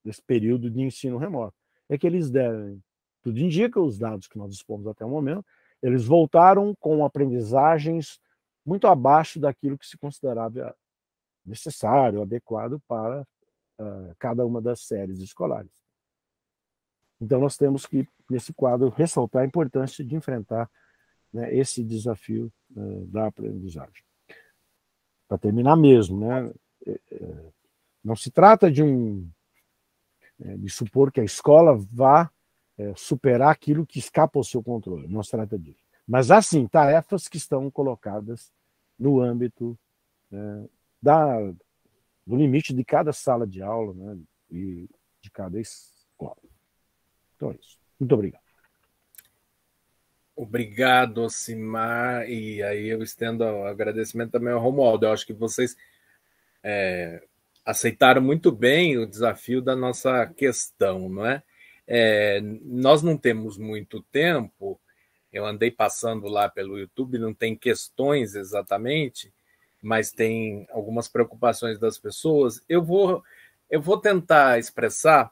desse período de ensino remoto é que eles devem tudo indica, os dados que nós dispomos até o momento, eles voltaram com aprendizagens muito abaixo daquilo que se considerava necessário, adequado para cada uma das séries escolares. Então, nós temos que, nesse quadro, ressaltar a importância de enfrentar, né, esse desafio da aprendizagem. Para terminar mesmo, né, não se trata de supor que a escola vá superar aquilo que escapa ao seu controle, não se trata disso. Mas há, sim, tarefas que estão colocadas no âmbito do limite de cada sala de aula, né, e de cada escola. Então é isso. Muito obrigado. Obrigado, Ocimar. E aí eu estendo o agradecimento também ao Romualdo. Eu acho que vocês aceitaram muito bem o desafio da nossa questão, não é? Nós não temos muito tempo, eu andei passando lá pelo YouTube, não tem questões exatamente, mas tem algumas preocupações das pessoas. Eu vou tentar expressar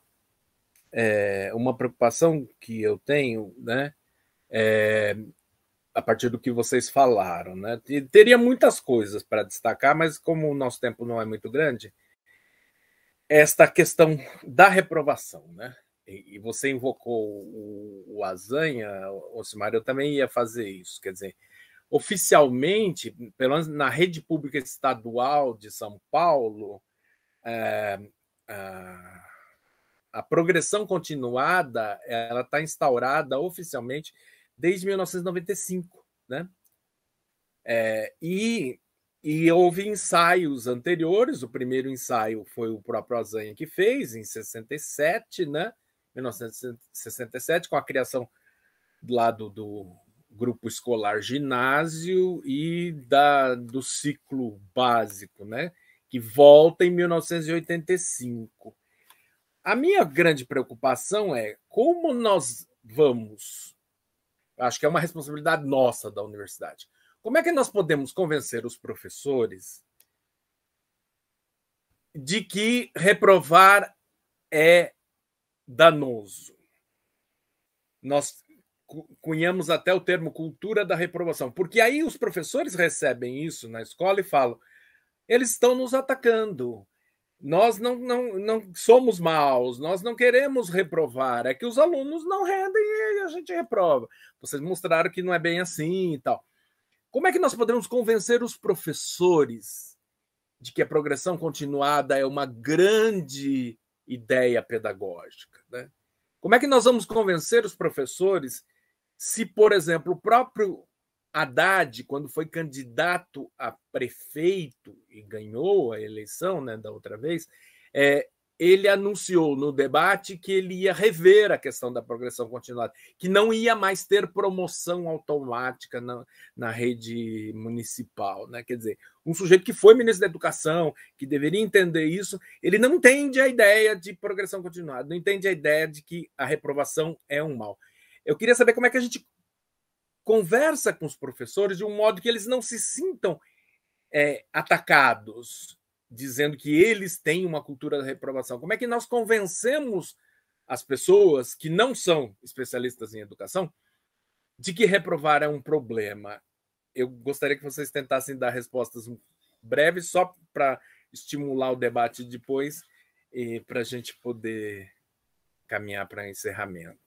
uma preocupação que eu tenho, né? A partir do que vocês falaram, né? Teria muitas coisas para destacar, mas como o nosso tempo não é muito grande, esta questão da reprovação, né? E você invocou o Azanha, Ocimar, eu também ia fazer isso. Quer dizer, oficialmente, pelo menos na rede pública estadual de São Paulo, a progressão continuada ela está instaurada oficialmente desde 1995, né? E houve ensaios anteriores. O primeiro ensaio foi o próprio Azanha que fez, em 67, né? 1967, com a criação lá do grupo escolar ginásio e do ciclo básico, né? Que volta em 1985. A minha grande preocupação é como nós vamos, acho que é uma responsabilidade nossa da universidade, como é que nós podemos convencer os professores de que reprovar é danoso? Nós cunhamos até o termo cultura da reprovação, porque aí os professores recebem isso na escola e falam: eles estão nos atacando, nós não somos maus, nós não queremos reprovar, é que os alunos não rendem e a gente reprova. Vocês mostraram que não é bem assim e tal. Como é que nós podemos convencer os professores de que a progressão continuada é uma grande ideia pedagógica, né? Como é que nós vamos convencer os professores se, por exemplo, o próprio Haddad, quando foi candidato a prefeito e ganhou a eleição, né, da outra vez, ele anunciou no debate que ele ia rever a questão da progressão continuada, que não ia mais ter promoção automática na rede municipal, né? Quer dizer, um sujeito que foi ministro da Educação, que deveria entender isso, ele não entende a ideia de progressão continuada, não entende a ideia de que a reprovação é um mal. Eu queria saber como é que a gente conversa com os professores de um modo que eles não se sintam atacados, dizendo que eles têm uma cultura da reprovação. Como é que nós convencemos as pessoas que não são especialistas em educação de que reprovar é um problema? Eu gostaria que vocês tentassem dar respostas breves, só para estimular o debate depois e para a gente poder caminhar para encerramento.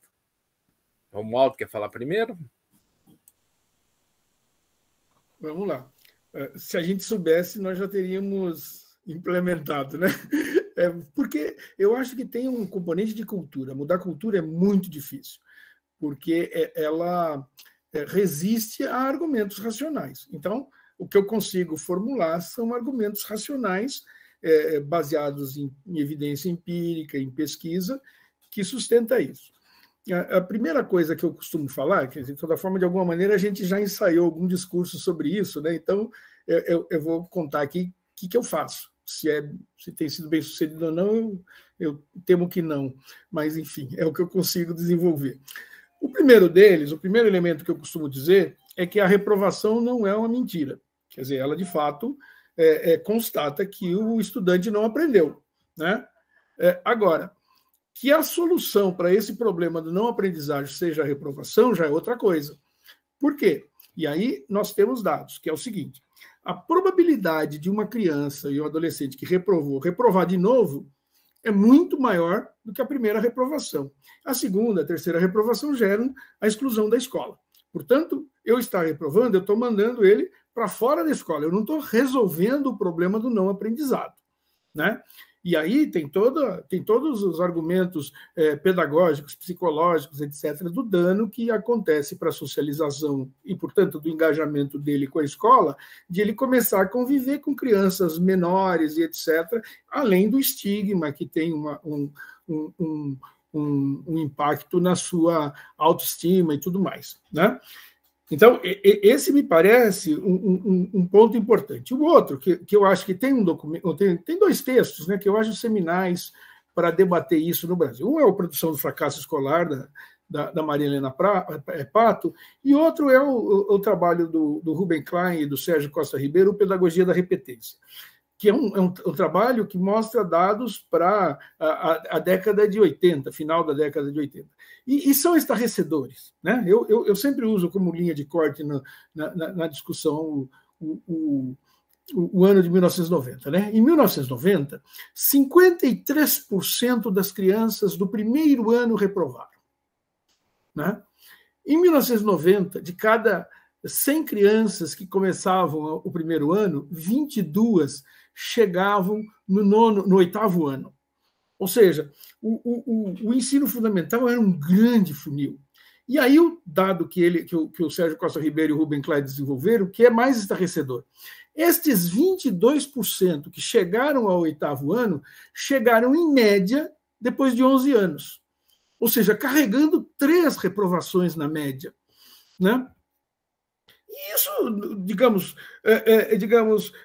Romualdo, quer falar primeiro? Vamos lá. Se a gente soubesse, nós já teríamos implementado, né? Porque eu acho que tem um componente de cultura. Mudar a cultura é muito difícil, porque ela resiste a argumentos racionais. Então, o que eu consigo formular são argumentos racionais baseados em evidência empírica, em pesquisa, que sustenta isso. A primeira coisa que eu costumo falar, que de toda forma, de alguma maneira, a gente já ensaiou algum discurso sobre isso, né? Então, eu vou contar aqui o que eu faço. Se tem sido bem sucedido ou não, eu temo que não. Mas, enfim, é o que eu consigo desenvolver. O primeiro deles, o primeiro elemento que eu costumo dizer, é que a reprovação não é uma mentira. Quer dizer, ela, de fato, constata que o estudante não aprendeu, né? Agora, Que a solução para esse problema do não aprendizagem seja a reprovação já é outra coisa. Por quê? E aí nós temos dados, que é o seguinte: a probabilidade de uma criança e um adolescente que reprovou reprovar de novo é muito maior do que a primeira reprovação. A segunda, a terceira reprovação geram a exclusão da escola. Portanto, eu estar reprovando, eu estou mandando ele para fora da escola. Eu não estou resolvendo o problema do não aprendizado, né? E aí tem todos os argumentos pedagógicos, psicológicos, etc., do dano que acontece para a socialização e, portanto, do engajamento dele com a escola, de ele começar a conviver com crianças menores e etc., além do estigma que tem um impacto na sua autoestima e tudo mais, né? Então, esse me parece um ponto importante. O outro, que eu acho que tem um documento, tem dois textos, né, que eu acho seminais para debater isso no Brasil. Um é a Produção do Fracasso Escolar, da Maria Helena Pato, e outro é o trabalho do Ruben Klein e do Sérgio Costa Ribeiro, Pedagogia da Repetência, que é um trabalho que mostra dados para a década de 80, final da década de 80. E são estarrecedores, né? Eu sempre uso como linha de corte na discussão o ano de 1990. Né? Em 1990, 53% das crianças do primeiro ano reprovaram. Né? Em 1990, de cada 100 crianças que começavam o primeiro ano, 22 chegavam no oitavo ano. Ou seja, o ensino fundamental era um grande funil. E aí o dado que o Sérgio Costa Ribeiro e o Ruben Klein desenvolveram, que é mais estarrecedor. Estes 22% que chegaram ao oitavo ano, chegaram em média depois de 11 anos. Ou seja, carregando 3 reprovações na média. Né? E isso,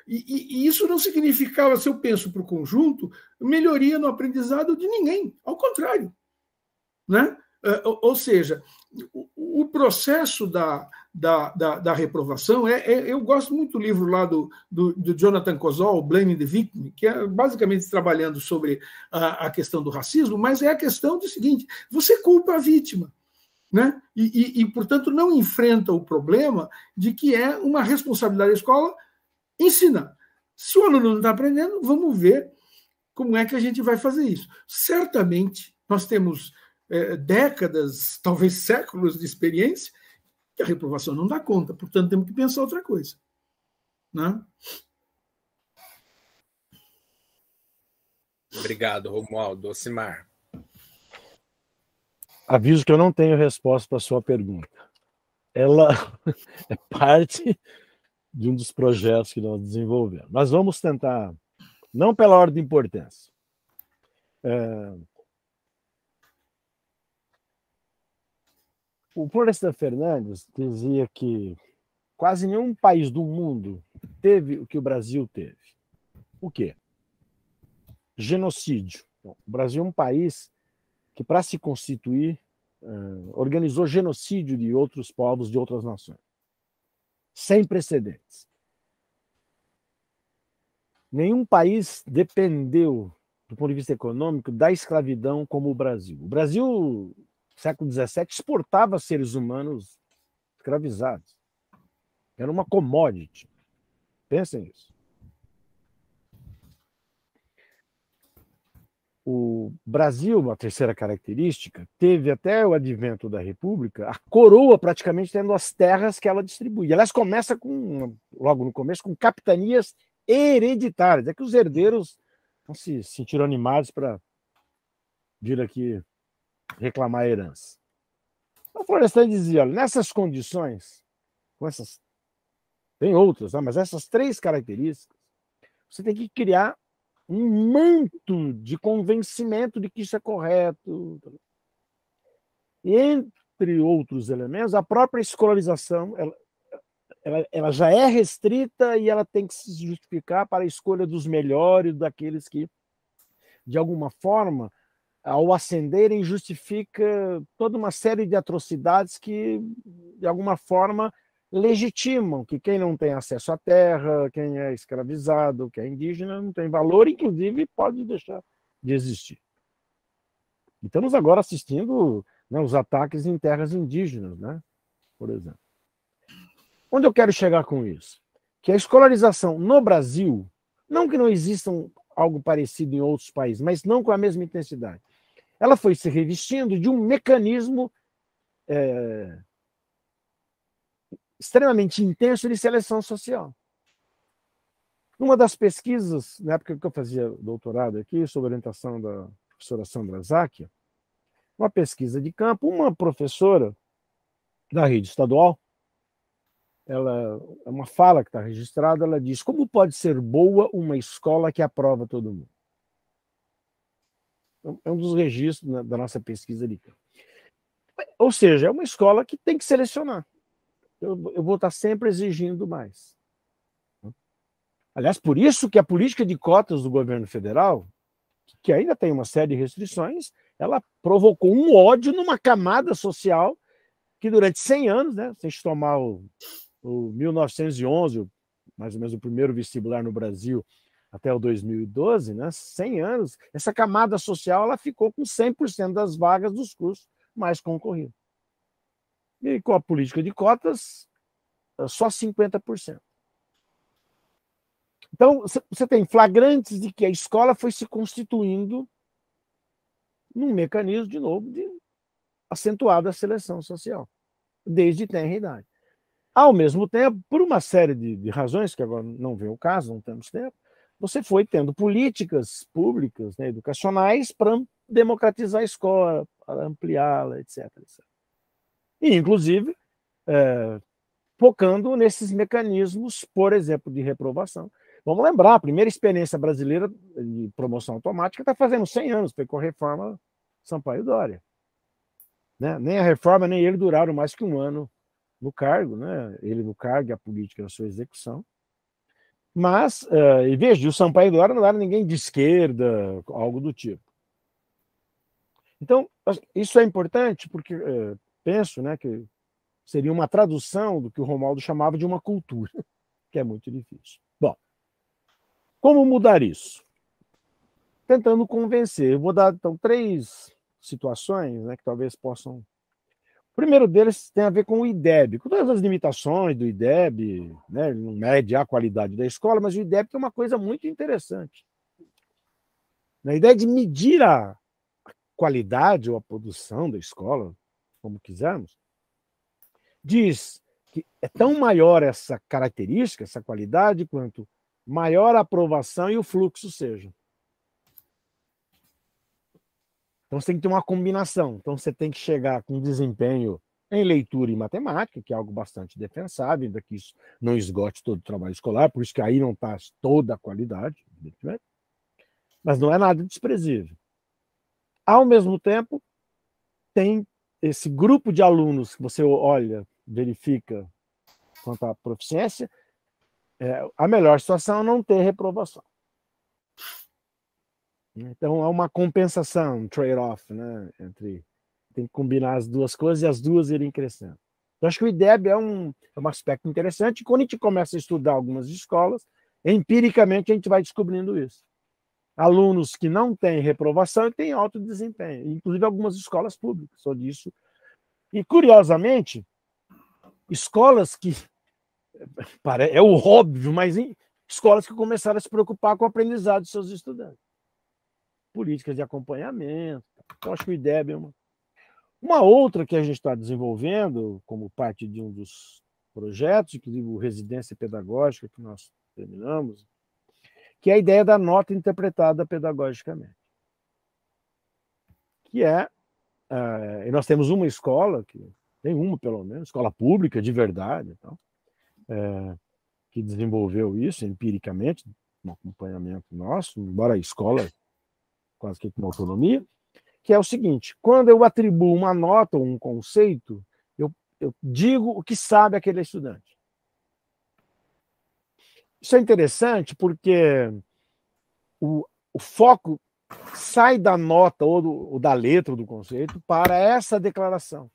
e isso não significava, se eu penso para o conjunto, melhoria no aprendizado de ninguém, ao contrário. Né? Ou seja, o processo da reprovação, eu gosto muito do livro lá do Jonathan Kozol, Blaming the Victim, que é basicamente trabalhando sobre a questão do racismo, mas é a questão do seguinte: você culpa a vítima. Né? Portanto, não enfrenta o problema de que é uma responsabilidade da escola ensinar. Se o aluno não está aprendendo, vamos ver como é que a gente vai fazer isso. Certamente, nós temos décadas, talvez séculos de experiência, que a reprovação não dá conta, portanto, temos que pensar outra coisa. Né? Obrigado, Romualdo. Ocimar. Aviso que eu não tenho resposta para a sua pergunta. Ela é parte de um dos projetos que nós desenvolvemos. Mas vamos tentar, não pela ordem de importância. O Florestan Fernandes dizia que quase nenhum país do mundo teve o que o Brasil teve. O quê? Genocídio. Bom, o Brasil é um país que, para se constituir, organizou genocídio de outros povos, de outras nações. Sem precedentes. Nenhum país dependeu, do ponto de vista econômico, da escravidão como o Brasil. O Brasil, no século XVII, exportava seres humanos escravizados. Era uma commodity. Pensem nisso. O Brasil, a terceira característica, teve até o advento da República a coroa praticamente tendo as terras que ela distribui. Aliás, começa logo no começo, com capitanias hereditárias. É que os herdeiros não se sentiram animados para vir aqui reclamar a herança. O Florestan dizia, olha, nessas condições, tem outras, mas essas 3 características, você tem que criar um manto de convencimento de que isso é correto. E, entre outros elementos, a própria escolarização ela já é restrita e ela tem que se justificar para a escolha dos melhores, daqueles que, de alguma forma, ao ascenderem, justifica toda uma série de atrocidades que, de alguma forma, legitimam que quem não tem acesso à terra, quem é escravizado, quem é indígena, não tem valor, inclusive pode deixar de existir. Estamos agora assistindo, né, os ataques em terras indígenas, né, por exemplo. Onde eu quero chegar com isso? Que a escolarização no Brasil, não que não exista algo parecido em outros países, mas não com a mesma intensidade. Ela foi se revestindo de um mecanismo extremamente intenso de seleção social. Uma das pesquisas, na época que eu fazia doutorado aqui, sob orientação da professora Sandra Zacchia, uma pesquisa de campo, uma professora da rede estadual, ela, é uma fala que está registrada, ela diz: como pode ser boa uma escola que aprova todo mundo? É um dos registros, né, da nossa pesquisa de campo. Ou seja, é uma escola que tem que selecionar. Eu vou estar sempre exigindo mais. Aliás, por isso que a política de cotas do governo federal, que ainda tem uma série de restrições, ela provocou um ódio numa camada social que durante 100 anos, né, se a gente tomar o 1911, mais ou menos o primeiro vestibular no Brasil, até o 2012, né, 100 anos, essa camada social ela ficou com 100% das vagas dos cursos mais concorridos. E com a política de cotas, só 50%. Então, você tem flagrantes de que a escola foi se constituindo num mecanismo, de novo, de acentuada seleção social, desde tenra idade. Ao mesmo tempo, por uma série de razões, que agora não vem o caso, não temos tempo, você foi tendo políticas públicas, né, educacionais para democratizar a escola, para ampliá-la, etc, etc. E, inclusive, focando nesses mecanismos, por exemplo, de reprovação. Vamos lembrar, a primeira experiência brasileira de promoção automática está fazendo 100 anos, foi com a reforma Sampaio Dória. Né? Nem a reforma, nem ele duraram mais que um ano no cargo, né? Ele no cargo e a política na sua execução. Mas, em vez de o Sampaio Dória não era ninguém de esquerda, algo do tipo. Então, isso é importante porque penso, né, que seria uma tradução do que o Romualdo chamava de uma cultura, que é muito difícil. Bom, como mudar isso? Tentando convencer. Eu vou dar, então, 3 situações, né, que talvez possam... O primeiro deles tem a ver com o IDEB, com todas as limitações do IDEB, né, ele não mede a qualidade da escola, mas o IDEB tem uma coisa muito interessante. A ideia de medir a qualidade ou a produção da escola, como quisermos, diz que é tão maior essa característica, essa qualidade, quanto maior a aprovação e o fluxo seja. Então você tem que ter uma combinação. Então você tem que chegar com desempenho em leitura e matemática, que é algo bastante defensável, ainda que isso não esgote todo o trabalho escolar, por isso que aí não está toda a qualidade, mas não é nada desprezível. Ao mesmo tempo, tem esse grupo de alunos que você olha, verifica quanto à proficiência, a melhor situação é não ter reprovação. Então, é uma compensação, um trade-off, né, tem que combinar as duas coisas e as duas irem crescendo. Então, acho que o IDEB é um aspecto interessante, e quando a gente começa a estudar algumas escolas, empiricamente a gente vai descobrindo isso. Alunos que não têm reprovação e têm alto desempenho, inclusive algumas escolas públicas, só disso. E, curiosamente, escolas que... é o óbvio, mas escolas que começaram a se preocupar com o aprendizado de seus estudantes. Políticas de acompanhamento. Então, acho que o IDEB é uma outra que a gente está desenvolvendo como parte de um dos projetos, inclusive o Residência Pedagógica, que nós terminamos, que é a ideia da nota interpretada pedagogicamente. Que e nós temos uma escola, tem uma pelo menos, escola pública de verdade, então, que desenvolveu isso empiricamente, um acompanhamento nosso, embora a escola quase que com autonomia, que é o seguinte: quando eu atribuo uma nota ou um conceito, eu digo o que sabe aquele estudante. Isso é interessante porque o foco sai da nota ou da letra do conceito para essa declaração.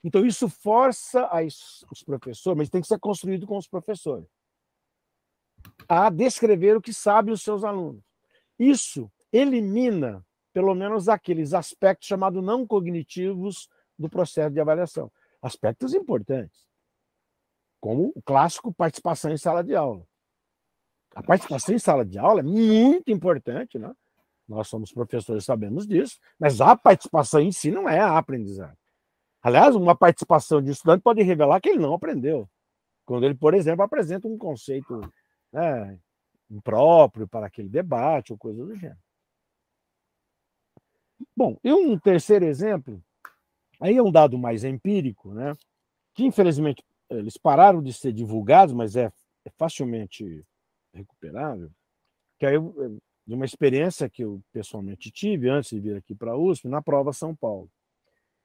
Então, isso força os professores, mas tem que ser construído com os professores, a descrever o que sabem os seus alunos. Isso elimina pelo menos aqueles aspectos chamados não cognitivos do processo de avaliação. Aspectos importantes, como o clássico participação em sala de aula. A participação em sala de aula é muito importante, né? Nós somos professores, sabemos disso, mas a participação em si não é a aprendizagem. Aliás, uma participação de estudante pode revelar que ele não aprendeu. Quando ele, por exemplo, apresenta um conceito, né, impróprio para aquele debate ou coisa do gênero. Bom, e um terceiro exemplo, aí é um dado mais empírico, né, que infelizmente eles pararam de ser divulgados, mas é facilmente recuperável, que é de uma experiência que eu pessoalmente tive antes de vir aqui para a USP, na prova São Paulo,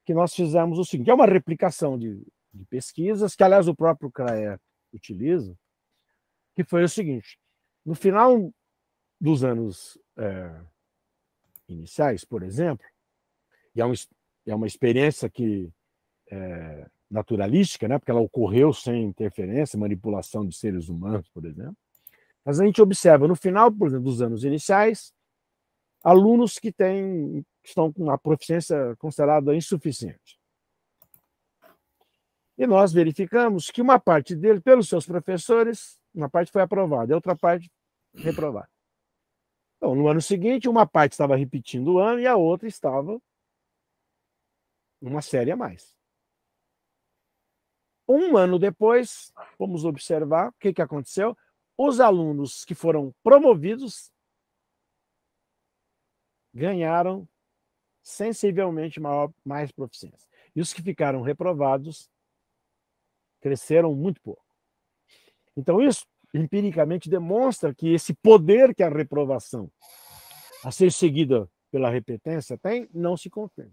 que nós fizemos o seguinte, é uma replicação de pesquisas, que aliás o próprio CRAE utiliza, que foi o seguinte, no final dos anos iniciais, por exemplo, e é uma experiência que naturalística, né, porque ela ocorreu sem interferência, manipulação de seres humanos, por exemplo, mas a gente observa, no final, por exemplo, dos anos iniciais, alunos que estão com uma proficiência considerada insuficiente. E nós verificamos que uma parte dele, pelos seus professores, uma parte foi aprovada, e a outra parte reprovada. Então, no ano seguinte, uma parte estava repetindo o ano e a outra estava numa série a mais. Um ano depois, vamos observar o que aconteceu. Os alunos que foram promovidos ganharam sensivelmente mais proficiência. E os que ficaram reprovados cresceram muito pouco. Então, isso empiricamente demonstra que esse poder que a reprovação, a ser seguida pela repetência, tem, não se confirma.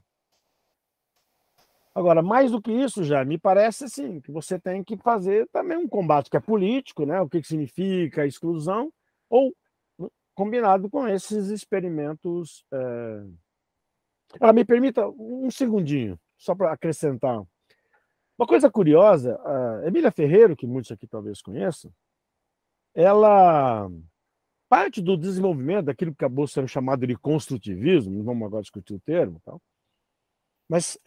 Agora, mais do que isso, já me parece assim, que você tem que fazer também um combate que é político, né? O que significa a exclusão, ou combinado com esses experimentos. Me permita um segundinho, só para acrescentar. Uma coisa curiosa, a Emília Ferreiro, que muitos aqui talvez conheçam, ela parte do desenvolvimento daquilo que acabou sendo chamado de construtivismo, não vamos agora discutir o termo, tal, mas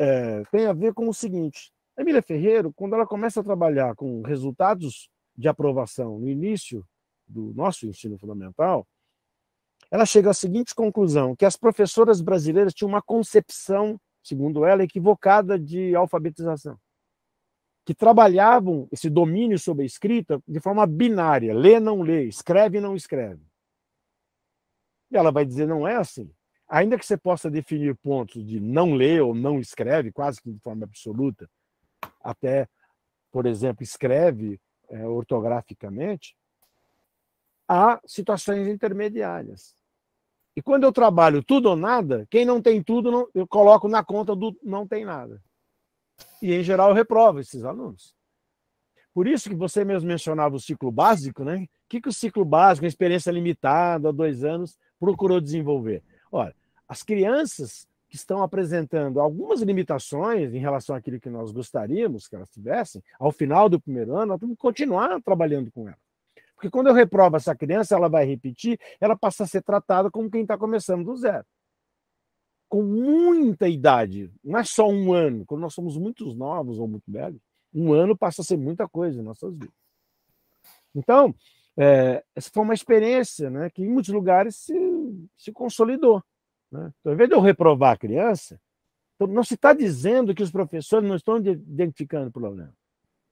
tem a ver com o seguinte, a Emília Ferreiro, quando ela começa a trabalhar com resultados de aprovação no início do nosso ensino fundamental, ela chega à seguinte conclusão, que as professoras brasileiras tinham uma concepção, segundo ela, equivocada de alfabetização, que trabalhavam esse domínio sobre a escrita de forma binária, lê, não lê, escreve, não escreve. E ela vai dizer, não é assim. Ainda que você possa definir pontos de não lê ou não escreve, quase que de forma absoluta, até, por exemplo, escreve ortograficamente, há situações intermediárias. E quando eu trabalho tudo ou nada, quem não tem tudo, eu coloco na conta do não tem nada. E, em geral, eu reprovo esses alunos. Por isso que você mesmo mencionava o ciclo básico, né? O que o ciclo básico, uma experiência limitada, 2 anos, procurou desenvolver? Olha, as crianças que estão apresentando algumas limitações em relação àquilo que nós gostaríamos que elas tivessem, ao final do primeiro ano, nós temos que continuar trabalhando com elas. Porque quando eu reprovo essa criança, ela vai repetir, ela passa a ser tratada como quem está começando do zero. Com muita idade, não é só 1 ano, quando nós somos muito novos ou muito velhos, 1 ano passa a ser muita coisa em nossas vidas. Então, essa foi uma experiência, né, que em muitos lugares se consolidou. Né? Então, ao invés de eu reprovar a criança, então, não se está dizendo que os professores não estão identificando o problema.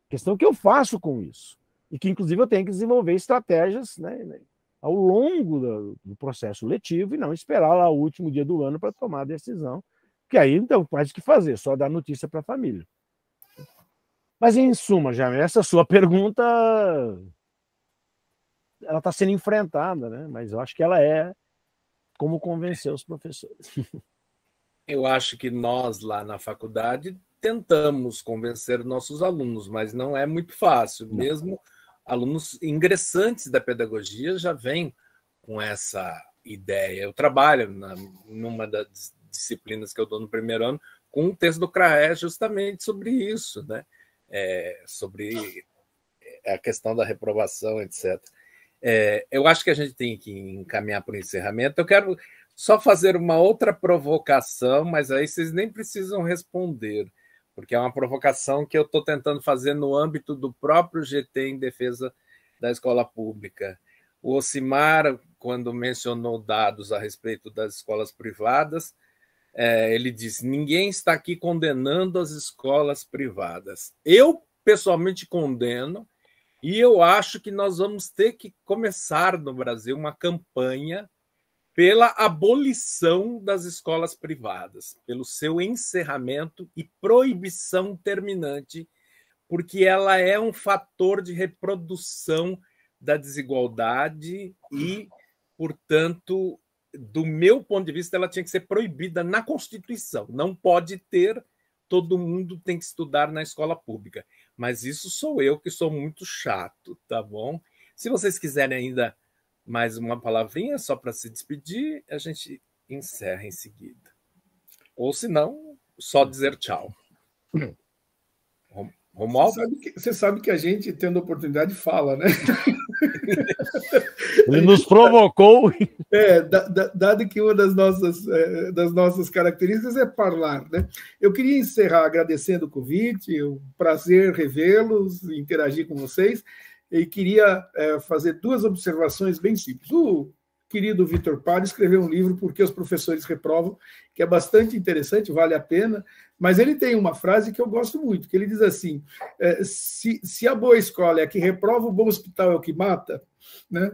A questão é o que eu faço com isso. E que, inclusive, eu tenho que desenvolver estratégias, né, ao longo do processo letivo e não esperar lá o último dia do ano para tomar a decisão, que aí, então, faz o que fazer, só dar notícia para a família. Mas, em suma, Jaime, essa sua pergunta ela está sendo enfrentada, né? Mas eu acho que ela é como convencer os professores. Eu acho que nós, lá na faculdade, tentamos convencer nossos alunos, mas não é muito fácil. Não. Mesmo alunos ingressantes da pedagogia já vêm com essa ideia. Eu trabalho numa das disciplinas que eu dou no primeiro ano com um texto do CRAE justamente sobre isso, né? Sobre a questão da reprovação, etc. Eu acho que a gente tem que encaminhar para o encerramento. Eu quero só fazer uma outra provocação, mas aí vocês nem precisam responder, porque é uma provocação que eu estou tentando fazer no âmbito do próprio GT em defesa da escola pública. O Ocimar, quando mencionou dados a respeito das escolas privadas, ele disse: ninguém está aqui condenando as escolas privadas. Eu, pessoalmente, condeno, e eu acho que nós vamos ter que começar no Brasil uma campanha pela abolição das escolas privadas, pelo seu encerramento e proibição terminante, porque ela é um fator de reprodução da desigualdade e, portanto, do meu ponto de vista, ela tinha que ser proibida na Constituição. Não pode ter, todo mundo tem que estudar na escola pública. Mas isso sou eu, que sou muito chato, tá bom? Se vocês quiserem ainda mais uma palavrinha só para se despedir, a gente encerra em seguida. Ou, se não, só dizer tchau. Romualdo? Você sabe que a gente, tendo oportunidade, fala, né? Ele nos provocou. Dado que uma das nossas características é falar, né? Eu queria encerrar agradecendo o convite, é um prazer revê-los, interagir com vocês, e queria fazer duas observações bem simples. O querido Vitor Paro escreveu um livro, Por que os Professores Reprovam, que é bastante interessante, vale a pena, mas ele tem uma frase que eu gosto muito, que ele diz assim: se a boa escola é a que reprova, o bom hospital é o que mata, né?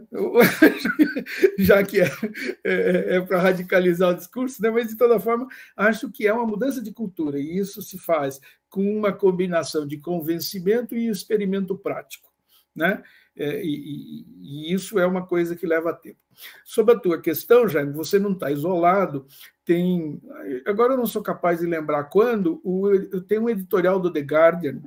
Já que é para radicalizar o discurso, né? Mas, de toda forma, acho que é uma mudança de cultura, e isso se faz com uma combinação de convencimento e experimento prático, né? E isso é uma coisa que leva tempo. Sobre a tua questão, Jaime, você não está isolado. Agora eu não sou capaz de lembrar quando, tem um editorial do The Guardian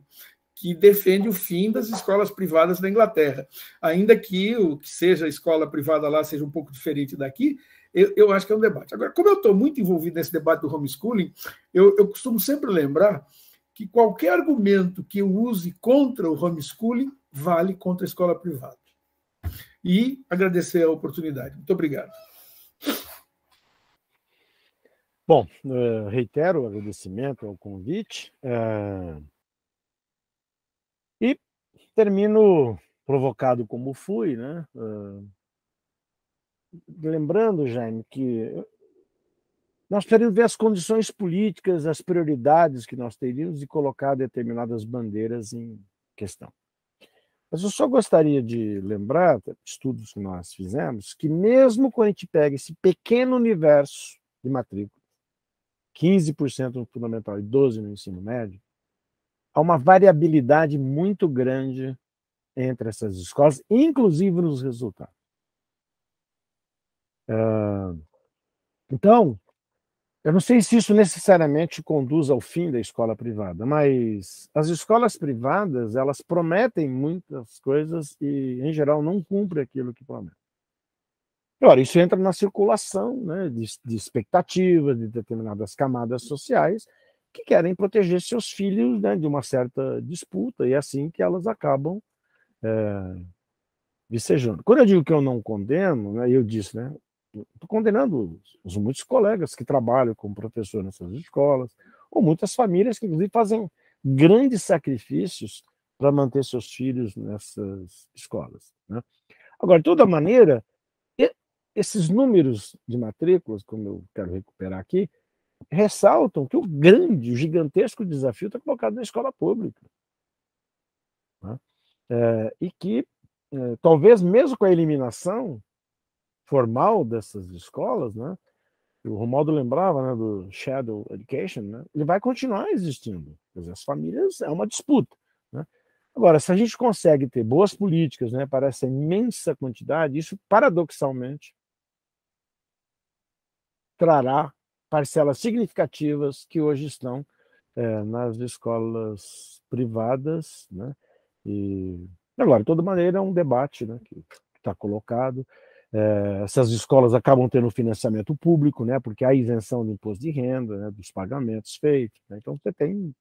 que defende o fim das escolas privadas na Inglaterra. Ainda que o que seja a escola privada lá seja um pouco diferente daqui, eu acho que é um debate. Agora, como eu estou muito envolvido nesse debate do homeschooling, eu costumo sempre lembrar que qualquer argumento que eu use contra o homeschooling vale contra a escola privada. E agradecer a oportunidade. Muito obrigado. Bom, reitero o agradecimento ao convite e termino provocado como fui, né? Lembrando, Jaime, que nós precisamos ver as condições políticas, as prioridades que nós teríamos e colocar determinadas bandeiras em questão. Mas eu só gostaria de lembrar, estudos que nós fizemos, que mesmo quando a gente pega esse pequeno universo de matrícula, 15% no fundamental e 12% no ensino médio, há uma variabilidade muito grande entre essas escolas, inclusive nos resultados. Então, eu não sei se isso necessariamente conduz ao fim da escola privada, mas as escolas privadas, elas prometem muitas coisas e, em geral, não cumprem aquilo que prometem. Agora, isso entra na circulação, né, de expectativas de determinadas camadas sociais que querem proteger seus filhos, né, de uma certa disputa, e é assim que elas acabam vicejando. Quando eu digo que eu não condeno, né, eu disse, né, estou condenando muitos colegas que trabalham como professor nessas escolas, ou muitas famílias que, inclusive, fazem grandes sacrifícios para manter seus filhos nessas escolas, né? Agora, de toda maneira, esses números de matrículas, como eu quero recuperar aqui, ressaltam que o gigantesco desafio está colocado na escola pública, né? E que, talvez mesmo com a eliminação formal dessas escolas, né? O Romualdo lembrava, né, do shadow education, né? Ele vai continuar existindo. Quer dizer, as famílias é uma disputa, né? Agora, se a gente consegue ter boas políticas, né, para essa imensa quantidade, isso paradoxalmente trará parcelas significativas que hoje estão nas escolas privadas, né? E agora, de toda maneira, é um debate, né, que está colocado. Essas escolas acabam tendo financiamento público, né, porque há isenção do imposto de renda, né, dos pagamentos feitos, né? Então você tem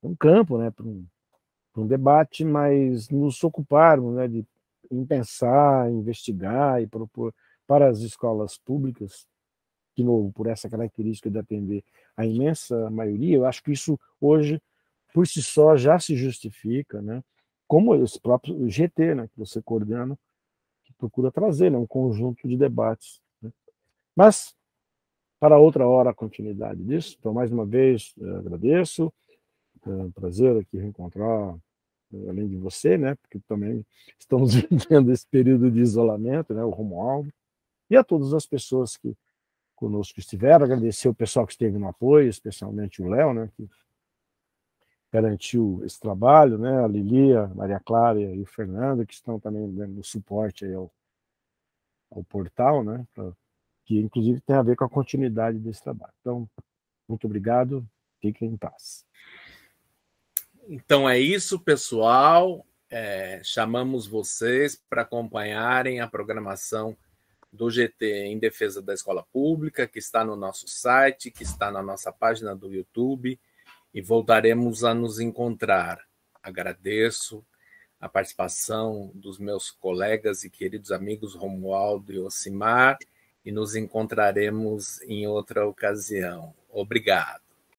um campo, né, para um debate, mas nos ocuparmos, né, de em pensar, investigar e propor para as escolas públicas, de novo, por essa característica de atender a imensa maioria, eu acho que isso hoje, por si só, já se justifica, né? Como esse próprio GT, né, que você coordena, que procura trazer, né, um conjunto de debates, né? Mas, para outra hora, a continuidade disso. Então, mais uma vez, agradeço. É um prazer aqui reencontrar, além de você, né, porque também estamos vivendo esse período de isolamento, né, o Romualdo, e a todas as pessoas que conosco estiveram. Agradecer o pessoal que esteve no apoio, especialmente o Léo, né, que garantiu esse trabalho, né, a Lili, a Maria Clara e o Fernando, que estão também dando suporte aí ao portal, né, que inclusive tem a ver com a continuidade desse trabalho. Então, muito obrigado, fiquem em paz. Então é isso, pessoal. Chamamos vocês para acompanharem a programação do GT em Defesa da Escola Pública, que está no nosso site, que está na nossa página do YouTube, e voltaremos a nos encontrar. Agradeço a participação dos meus colegas e queridos amigos Romualdo e Ocimar, e nos encontraremos em outra ocasião. Obrigado.